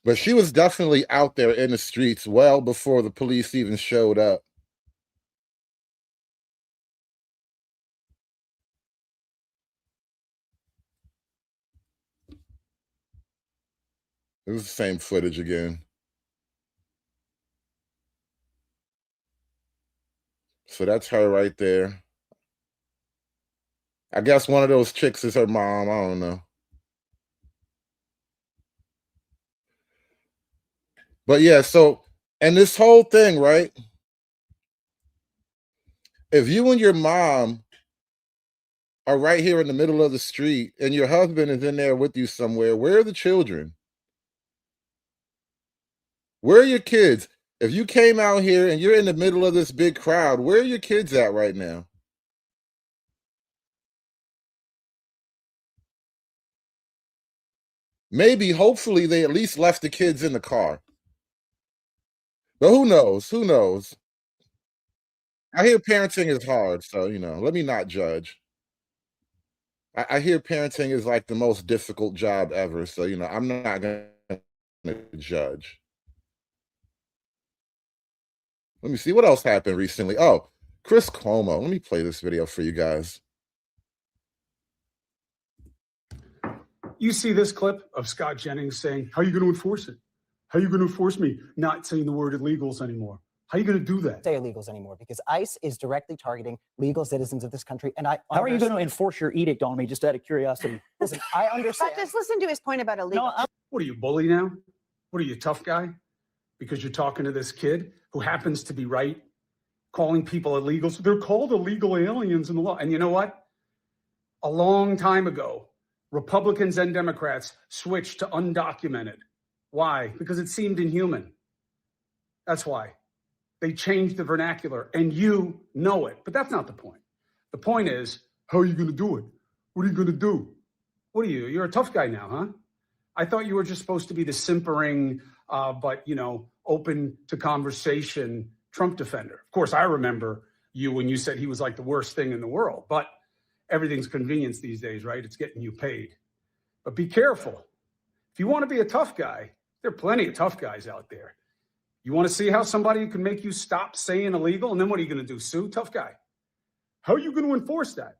Speaker 11: But she was definitely out there in the streets well before the police even showed up. It was the same footage again. So that's her right there. I guess one of those chicks is her mom. I don't know. But yeah, so, and this whole thing, right? If you and your mom are right here in the middle of the street and your husband is in there with you somewhere, where are the children? Where are your kids? If you came out here and you're in the middle of this big crowd, where are your kids at right now? Maybe, hopefully, they at least left the kids in the car. But who knows? Who knows? I hear parenting is hard, so, let me not judge. I hear parenting is like the most difficult job ever, so, I'm not going to judge. Let me see what else happened recently. Oh, Chris Cuomo. Let me play this video for you guys.
Speaker 4: You see this clip of Scott Jennings saying, how are you going to enforce it? How are you going to enforce me not saying the word illegals anymore? How are you going to do that?
Speaker 5: Say illegals anymore because ICE is directly targeting legal citizens of this country. And
Speaker 9: How are you going to enforce your edict on me, just out of curiosity?
Speaker 5: Listen, I understand.
Speaker 10: But just listen to his point about illegal.
Speaker 4: What are you, bully now? What are you, tough guy? Because you're talking to this kid who happens to be right, calling people illegals. They're called illegal aliens in the law. And you know what? A long time ago, Republicans and Democrats switched to undocumented. Why? Because it seemed inhuman. That's why. They changed the vernacular, and you know it. But that's not the point. The point is, how are you going to do it? What are you going to do? What are you? You're a tough guy now, huh? I thought you were just supposed to be the simpering, but, open to conversation Trump defender. Of course, I remember you when you said he was like the worst thing in the world. But everything's convenience these days, right? It's getting you paid. But be careful. If you want to be a tough guy, there are plenty of tough guys out there. You want to see how somebody can make you stop saying illegal? And then what are you going to do? Sue? Tough guy. How are you going to enforce that?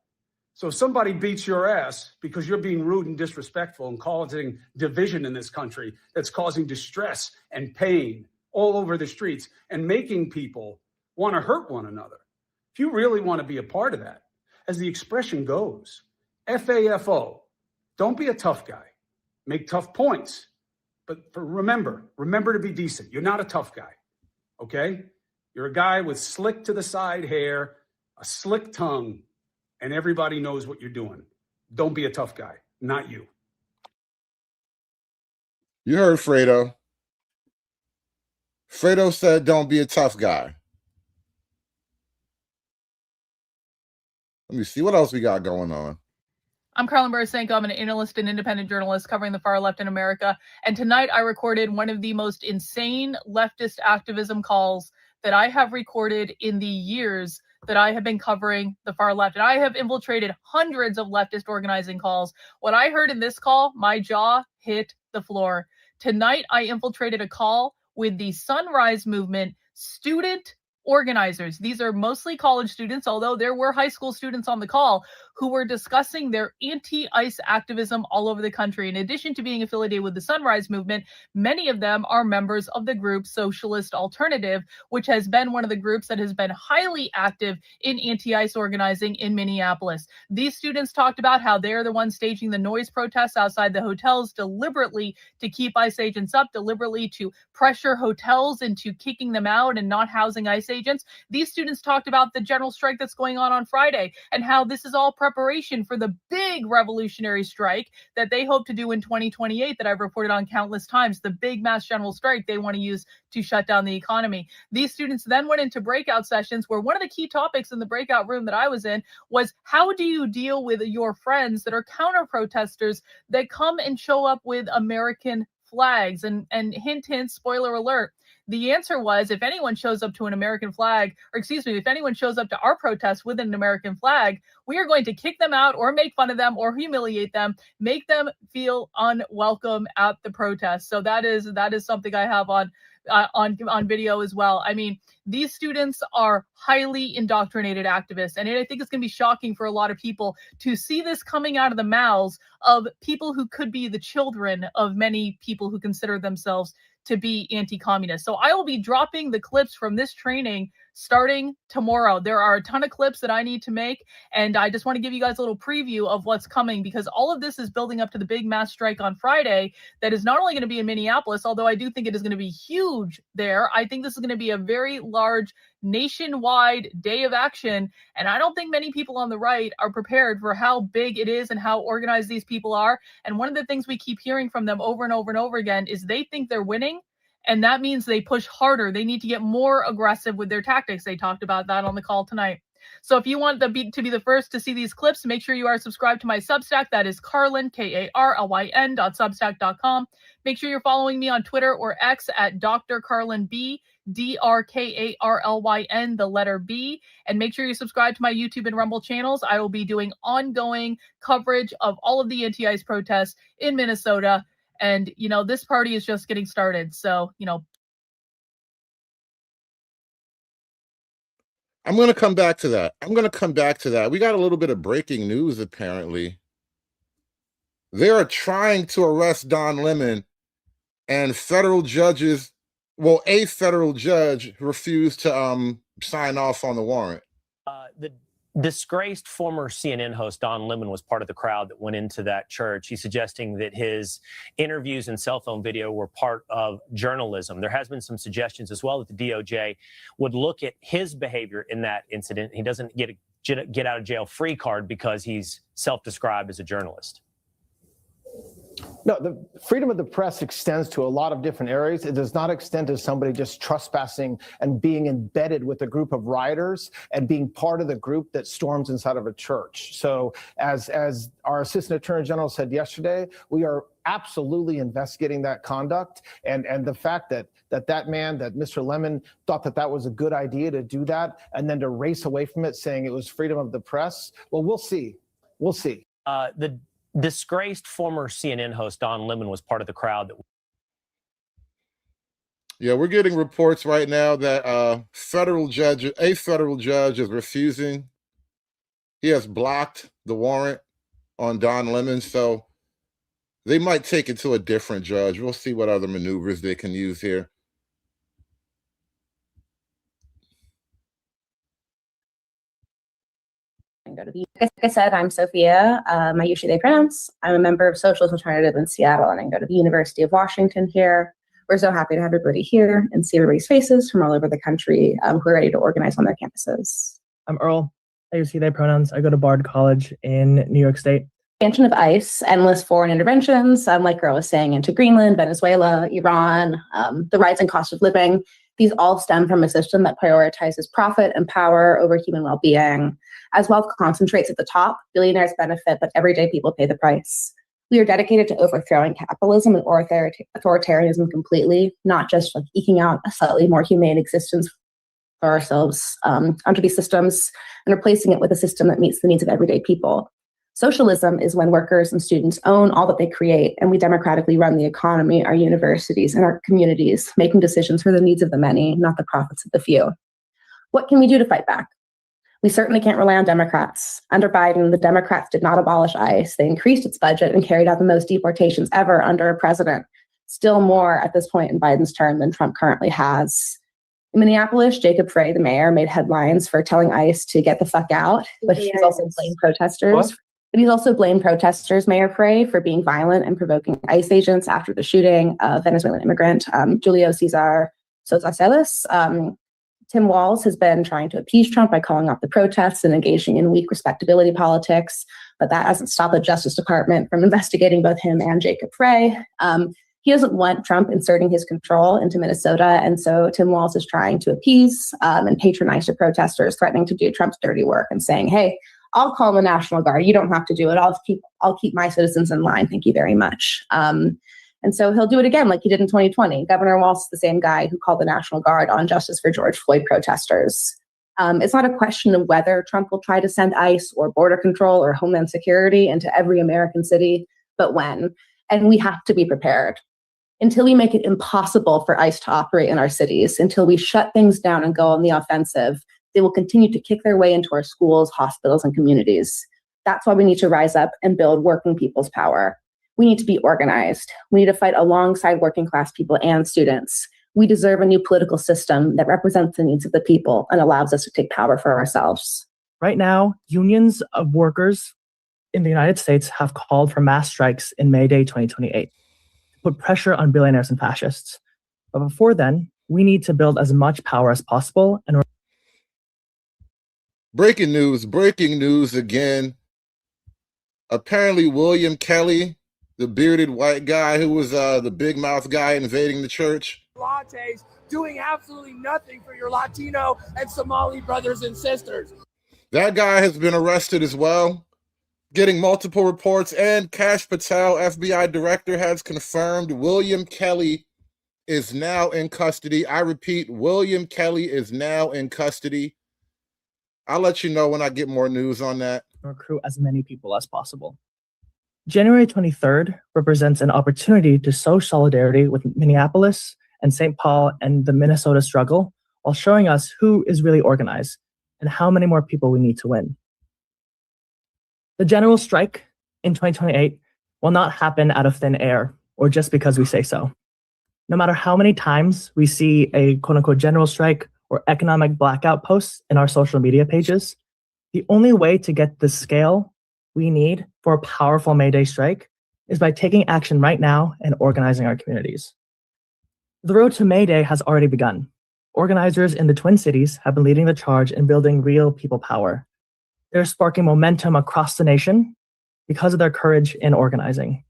Speaker 4: So if somebody beats your ass because you're being rude and disrespectful and causing division in this country, that's causing distress and pain all over the streets and making people want to hurt one another. If you really want to be a part of that, as the expression goes, FAFO, don't be a tough guy. Make tough points. But remember to be decent. You're not a tough guy, okay? You're a guy with slick to the side hair, a slick tongue, and everybody knows what you're doing. Don't be a tough guy, not you.
Speaker 11: You heard Fredo. Fredo said, don't be a tough guy. Let me see what else we got going on.
Speaker 12: I'm Carlin Barasenko. I'm an analyst and independent journalist covering the far left in America. And tonight I recorded one of the most insane leftist activism calls that I have recorded in the years that I have been covering the far left. And I have infiltrated hundreds of leftist organizing calls. What I heard in this call, my jaw hit the floor. Tonight I infiltrated a call with the Sunrise Movement student organizers. These are mostly college students, although there were high school students on the call who were discussing their anti-ICE activism all over the country. In addition to being affiliated with the Sunrise Movement, many of them are members of the group Socialist Alternative, which has been one of the groups that has been highly active in anti-ICE organizing in Minneapolis. These students talked about how they're the ones staging the noise protests outside the hotels deliberately to keep ICE agents up, deliberately to pressure hotels into kicking them out and not housing ICE agents. These students talked about the general strike that's going on Friday and how this is all preparation for the big revolutionary strike that they hope to do in 2028 that I've reported on countless times, the big mass general strike they want to use to shut down the economy. These students then went into breakout sessions where one of the key topics in the breakout room that I was in was, how do you deal with your friends that are counter protesters that come and show up with American flags? And hint, spoiler alert, the answer was, if anyone shows up to an American flag, or excuse me, if anyone shows up to our protest with an American flag, we are going to kick them out or make fun of them or humiliate them, make them feel unwelcome at the protest. So that is something I have on video as well. I mean, these students are highly indoctrinated activists, and I think it's going to be shocking for a lot of people to see this coming out of the mouths of people who could be the children of many people who consider themselves to be anti-communist. So I will be dropping the clips from this training starting tomorrow. There are a ton of clips that I need to make, and I just want to give you guys a little preview of what's coming, because all of this is building up to the big mass strike on Friday that is not only going to be in Minneapolis, although I do think it is going to be huge there. I think this is going to be a very large nationwide day of action, and I don't think many people on the right are prepared for how big it is and how organized these people are. And one of the things we keep hearing from them over and over and over again is they think they're winning, And that means they push harder. They need to get more aggressive with their tactics. They talked about that on the call tonight. So if you want to be the first to see these clips, make sure you are subscribed to my Substack. That is Carlyn, KARLYN.substack.com. Make sure you're following me on Twitter or X at Dr. Carlyn B, DrKarlyn, the letter B. And make sure you subscribe to my YouTube and Rumble channels. I will be doing ongoing coverage of all of the anti-ICE protests in Minnesota. And, you know, this party is just getting started. So, you know,
Speaker 11: I'm going to come back to that. We got a little bit of breaking news, apparently. They are trying to arrest Don Lemon, and federal judges, well, a federal judge refused to sign off on the warrant.
Speaker 10: The disgraced former CNN host Don Lemon was part of the crowd that went into that church. He's suggesting that his interviews and cell phone video were part of journalism. There has been some suggestions as well that the DOJ would look at his behavior in that incident. He doesn't get a get out of jail free card because he's self-described as a journalist.
Speaker 13: No, the freedom of the press extends to a lot of different areas. It does not extend to somebody just trespassing and being embedded with a group of rioters and being part of the group that storms inside of a church. So as our Assistant Attorney General said yesterday, we are absolutely investigating that conduct. And the fact that man, that Mr. Lemon, thought that was a good idea to do that and then to race away from it saying it was freedom of the press, well, we'll see. We'll see.
Speaker 10: The disgraced former CNN host Don Lemon was part of the crowd that.
Speaker 11: Yeah, we're getting reports right now that a federal judge is refusing. He has blocked the warrant on Don Lemon, so they might take it to a different judge. We'll see what other maneuvers they can use here.
Speaker 14: Like I said, I'm Sophia. My usually they pronouns. I'm a member of Socialist Alternative in Seattle, and I go to the University of Washington here. We're so happy to have everybody here and see everybody's faces from all over the country who are ready to organize on their campuses.
Speaker 16: I'm Earl. I use he, they pronouns. I go to Bard College in New York State.
Speaker 14: Expansion of ICE, endless foreign interventions, like Earl was saying, into Greenland, Venezuela, Iran, the rising cost of living. These all stem from a system that prioritizes profit and power over human well-being. As wealth concentrates at the top, billionaires benefit, but everyday people pay the price. We are dedicated to overthrowing capitalism and authoritarianism completely, not just like eking out a slightly more humane existence for ourselves under these systems and replacing it with a system that meets the needs of everyday people. Socialism is when workers and students own all that they create, and we democratically run the economy, our universities, and our communities, making decisions for the needs of the many, not the profits of the few. What can we do to fight back? We certainly can't rely on Democrats. Under Biden, the Democrats did not abolish ICE. They increased its budget and carried out the most deportations ever under a president. Still more at this point in Biden's term than Trump currently has. In Minneapolis, Jacob Frey, the mayor, made headlines for telling ICE to get the fuck out, but he's also blamed protesters.
Speaker 16: What?
Speaker 14: But he's also blamed protesters, Mayor Frey, for being violent and provoking ICE agents after the shooting of Venezuelan immigrant Julio Cesar Sosa Celis. Tim Walz has been trying to appease Trump by calling off the protests and engaging in weak respectability politics, but that hasn't stopped the Justice Department from investigating both him and Jacob Frey. He doesn't want Trump inserting his control into Minnesota, and so Tim Walz is trying to appease and patronize the protesters, threatening to do Trump's dirty work and saying, hey, I'll call the National Guard. You don't have to do it. I'll keep my citizens in line. Thank you very much. And so he'll do it again like he did in 2020. Governor Walz is the same guy who called the National Guard on Justice for George Floyd protesters. It's not a question of whether Trump will try to send ICE or border control or Homeland Security into every American city, but when. And we have to be prepared. Until we make it impossible for ICE to operate in our cities, until we shut things down and go on the offensive, they will continue to kick their way into our schools, hospitals, and communities. That's why we need to rise up and build working people's power. We need to be organized. We need to fight alongside working class people and students. We deserve a new political system that represents the needs of the people and allows us to take power for ourselves.
Speaker 16: Right now, unions of workers in the United States have called for mass strikes in May Day 2028 to put pressure on billionaires and fascists. But before then, we need to build as much power as possible. And
Speaker 11: breaking news again. Apparently, William Kelly, the bearded white guy who was the big mouth guy invading the church.
Speaker 15: lattes, doing absolutely nothing for your Latino and Somali brothers and sisters.
Speaker 11: That guy has been arrested as well, getting multiple reports, and Kash Patel, FBI director, has confirmed William Kelly is now in custody. I repeat, William Kelly is now in custody. I'll let you know when I get more news on that.
Speaker 16: Recruit as many people as possible. January 23rd represents an opportunity to show solidarity with Minneapolis and St. Paul and the Minnesota struggle, while showing us who is really organized and how many more people we need to win. The general strike in 2028 will not happen out of thin air or just because we say so. No matter how many times we see a quote-unquote general strike or economic blackout posts in our social media pages, the only way to get the scale we need for a powerful May Day strike is by taking action right now and organizing our communities. The road to May Day has already begun. Organizers in the Twin Cities have been leading the charge in building real people power. They're sparking momentum across the nation because of their courage in organizing.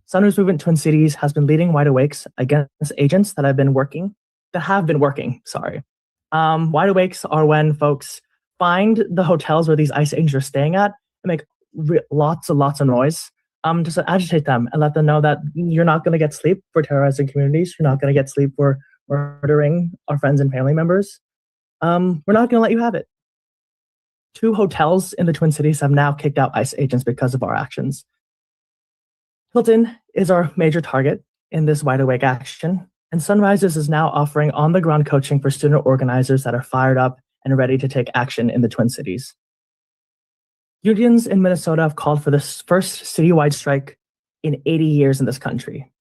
Speaker 16: Sunrise Movement Twin Cities has been leading Wide Awakes against agents that have been working. Wide Awakes are when folks find the hotels where these ICE agents are staying at and make lots of noise just to agitate them and let them know that you're not going to get sleep for terrorizing communities. You're not going to get sleep for murdering our friends and family members. We're not going to let you have it. 2 hotels in the Twin Cities have now kicked out ICE agents because of our actions. Hilton is our major target in this Wide Awake action, and Sunrises is now offering on-the-ground coaching for student organizers that are fired up and ready to take action in the Twin Cities. Unions in Minnesota have called for the first citywide strike in 80 years in this country.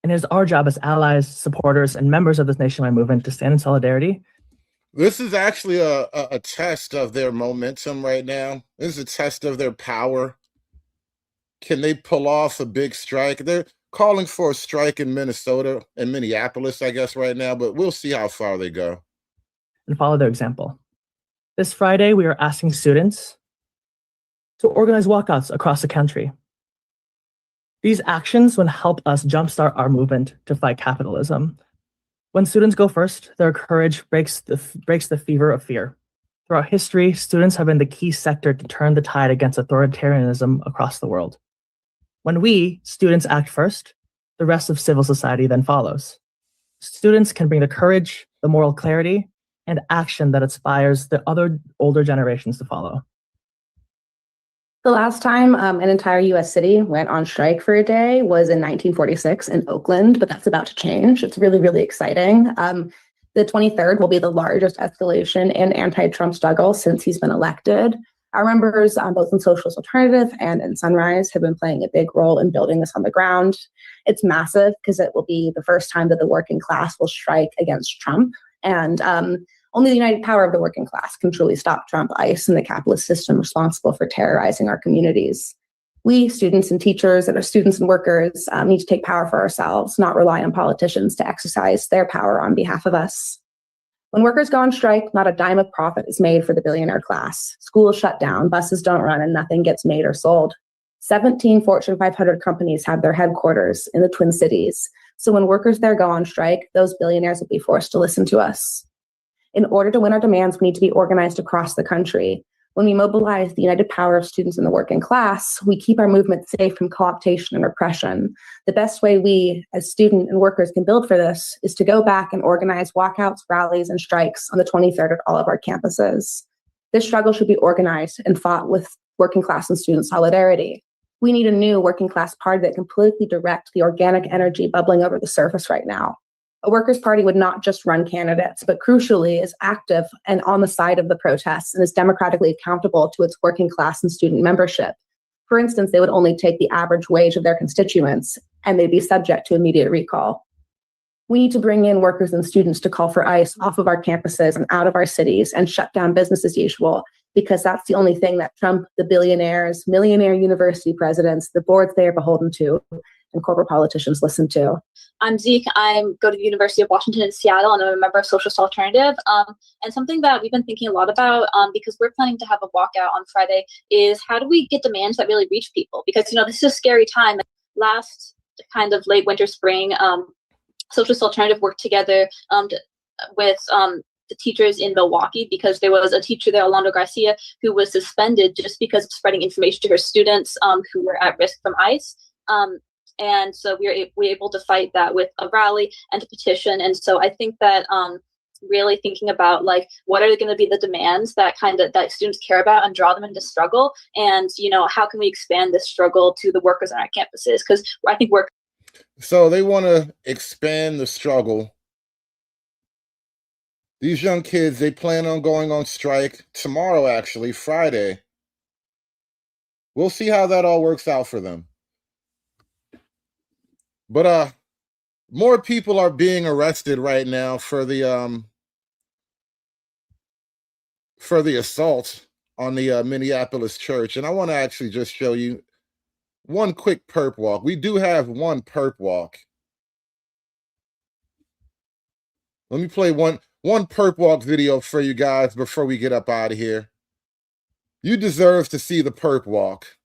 Speaker 16: And it is our job as allies, supporters, and members of this nationwide movement to stand in solidarity.
Speaker 11: This is actually a test of their momentum right now. This is a test of their power. Can they pull off a big strike? They're calling for a strike in Minnesota and Minneapolis, I guess, right now, but we'll see how far they go.
Speaker 16: And follow their example. This Friday, we are asking students to organize walkouts across the country. These actions will help us jumpstart our movement to fight capitalism. When students go first, their courage breaks the fever of fear. Throughout history, students have been the key sector to turn the tide against authoritarianism across the world. When we, students, act first, the rest of civil society then follows. Students can bring the courage, the moral clarity, and action that inspires the other older generations to follow.
Speaker 14: The last time an entire U.S. city went on strike for a day was in 1946 in Oakland, but that's about to change. It's really, really exciting. The 23rd will be the largest escalation in anti-Trump struggle since he's been elected. Our members, both in Socialist Alternative and in Sunrise, have been playing a big role in building this on the ground. It's massive because it will be the first time that the working class will strike against Trump. And only the united power of the working class can truly stop Trump, ICE, and the capitalist system responsible for terrorizing our communities. We, students and teachers, and our students and workers, need to take power for ourselves, not rely on politicians to exercise their power on behalf of us. When workers go on strike, not a dime of profit is made for the billionaire class. Schools shut down, buses don't run, and nothing gets made or sold. 17 Fortune 500 companies have their headquarters in the Twin Cities. So when workers there go on strike, those billionaires will be forced to listen to us. In order to win our demands, we need to be organized across the country. When we mobilize the united power of students in the working class, we keep our movement safe from co-optation and repression. The best way we, as students and workers, can build for this is to go back and organize walkouts, rallies, and strikes on the 23rd at all of our campuses. This struggle should be organized and fought with working class and student solidarity. We need a new working class party that can politically direct the organic energy bubbling over the surface right now. A workers' party would not just run candidates, but crucially is active and on the side of the protests and is democratically accountable to its working class and student membership. For instance, they would only take the average wage of their constituents, and they'd be subject to immediate recall. We need to bring in workers and students to call for ICE off of our campuses and out of our cities and shut down business as usual, because that's the only thing that Trump, the billionaires, millionaire university presidents, the boards they are beholden to, and corporate politicians listen to.
Speaker 18: I'm Zeke. I go to the University of Washington in Seattle, and I'm a member of Socialist Alternative. And something that we've been thinking a lot about, because we're planning to have a walkout on Friday, is how do we get demands that really reach people? Because, this is a scary time. Last kind of late winter, spring, Socialist Alternative worked together with the teachers in Milwaukee, because there was a teacher there, Alondra Garcia, who was suspended just because of spreading information to her students who were at risk from ICE. And so we were able to fight that with a rally and a petition. And so I think that really thinking about like what are going to be the demands that that students care about and draw them into struggle, and how can we expand this struggle to the workers on our campuses, because I think
Speaker 11: So they want to expand the struggle. These young kids, they plan on going on strike tomorrow, actually, Friday. We'll see how that all works out for them. But more people are being arrested right now for the assault on the Minneapolis church. And I want to actually just show you one quick perp walk. We do have one perp walk. Let me play one perp walk video for you guys before we get up out of here. You deserve to see the perp walk.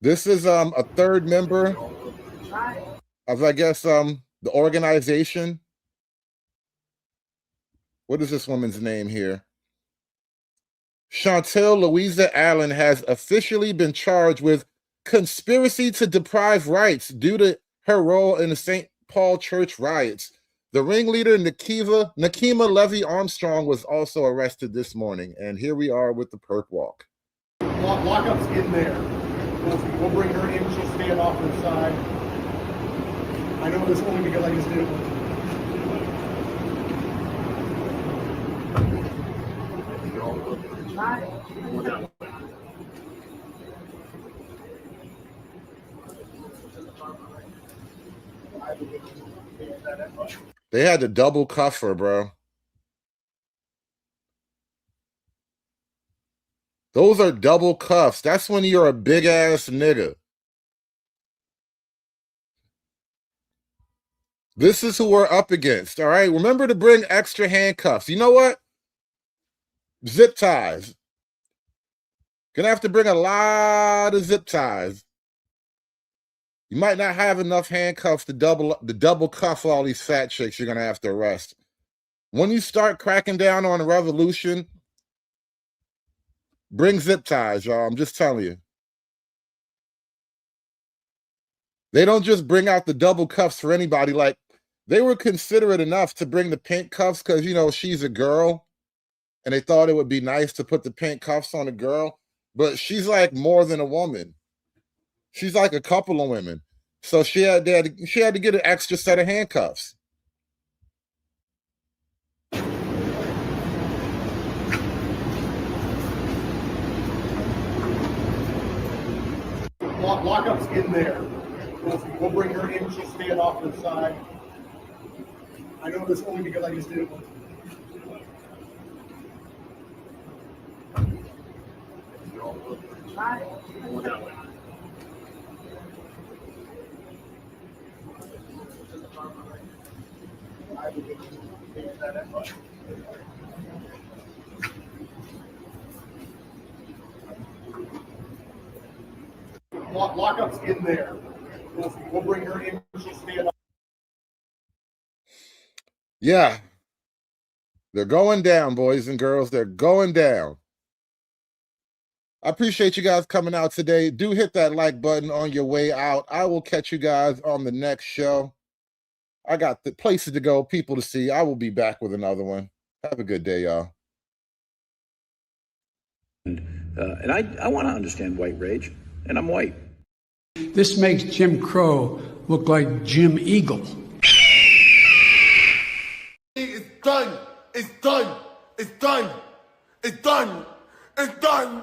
Speaker 11: This is a third member of, I guess, the organization. What is this woman's name here? Chantel Louisa Allen has officially been charged with conspiracy to deprive rights due to her role in the St. Paul Church riots. The ringleader, Nakima Levy Armstrong, was also arrested this morning. And here we are with the perp walk.
Speaker 19: Lockup's in there. We'll bring her in. She'll stand off to the side. I know this only because I just did it once.
Speaker 11: They had to double cuff her, bro. Those are double cuffs. That's when you're a big ass nigga. This is who we're up against, all right? Remember to bring extra handcuffs. You know what? Zip ties. Gonna have to bring a lot of zip ties. You might not have enough handcuffs to double cuff all these fat chicks you're gonna have to arrest. When you start cracking down on a revolution, bring zip ties, y'all. I'm just telling you. They don't just bring out the double cuffs for anybody. Like, they were considerate enough to bring the pink cuffs because, she's a girl. And they thought it would be nice to put the pink cuffs on a girl. But she's like more than a woman. She's like a couple of women. So she had to get an extra set of handcuffs.
Speaker 19: Lockup's in there. We'll bring her in. She'll stand off to the side. I know this only because I just did it once. Lockup's in there. We'll bring her in. She'll stand up.
Speaker 11: Yeah. They're going down, boys and girls. They're going down. I appreciate you guys coming out today. Do hit that like button on your way out. I will catch you guys on the next show. I got the places to go, people to see. I will be back with another one. Have a good day, y'all.
Speaker 20: And I want to understand white rage, and I'm white.
Speaker 21: This makes Jim Crow look like Jim Eagle.
Speaker 22: It's done. It's done. It's done. It's done. It's done.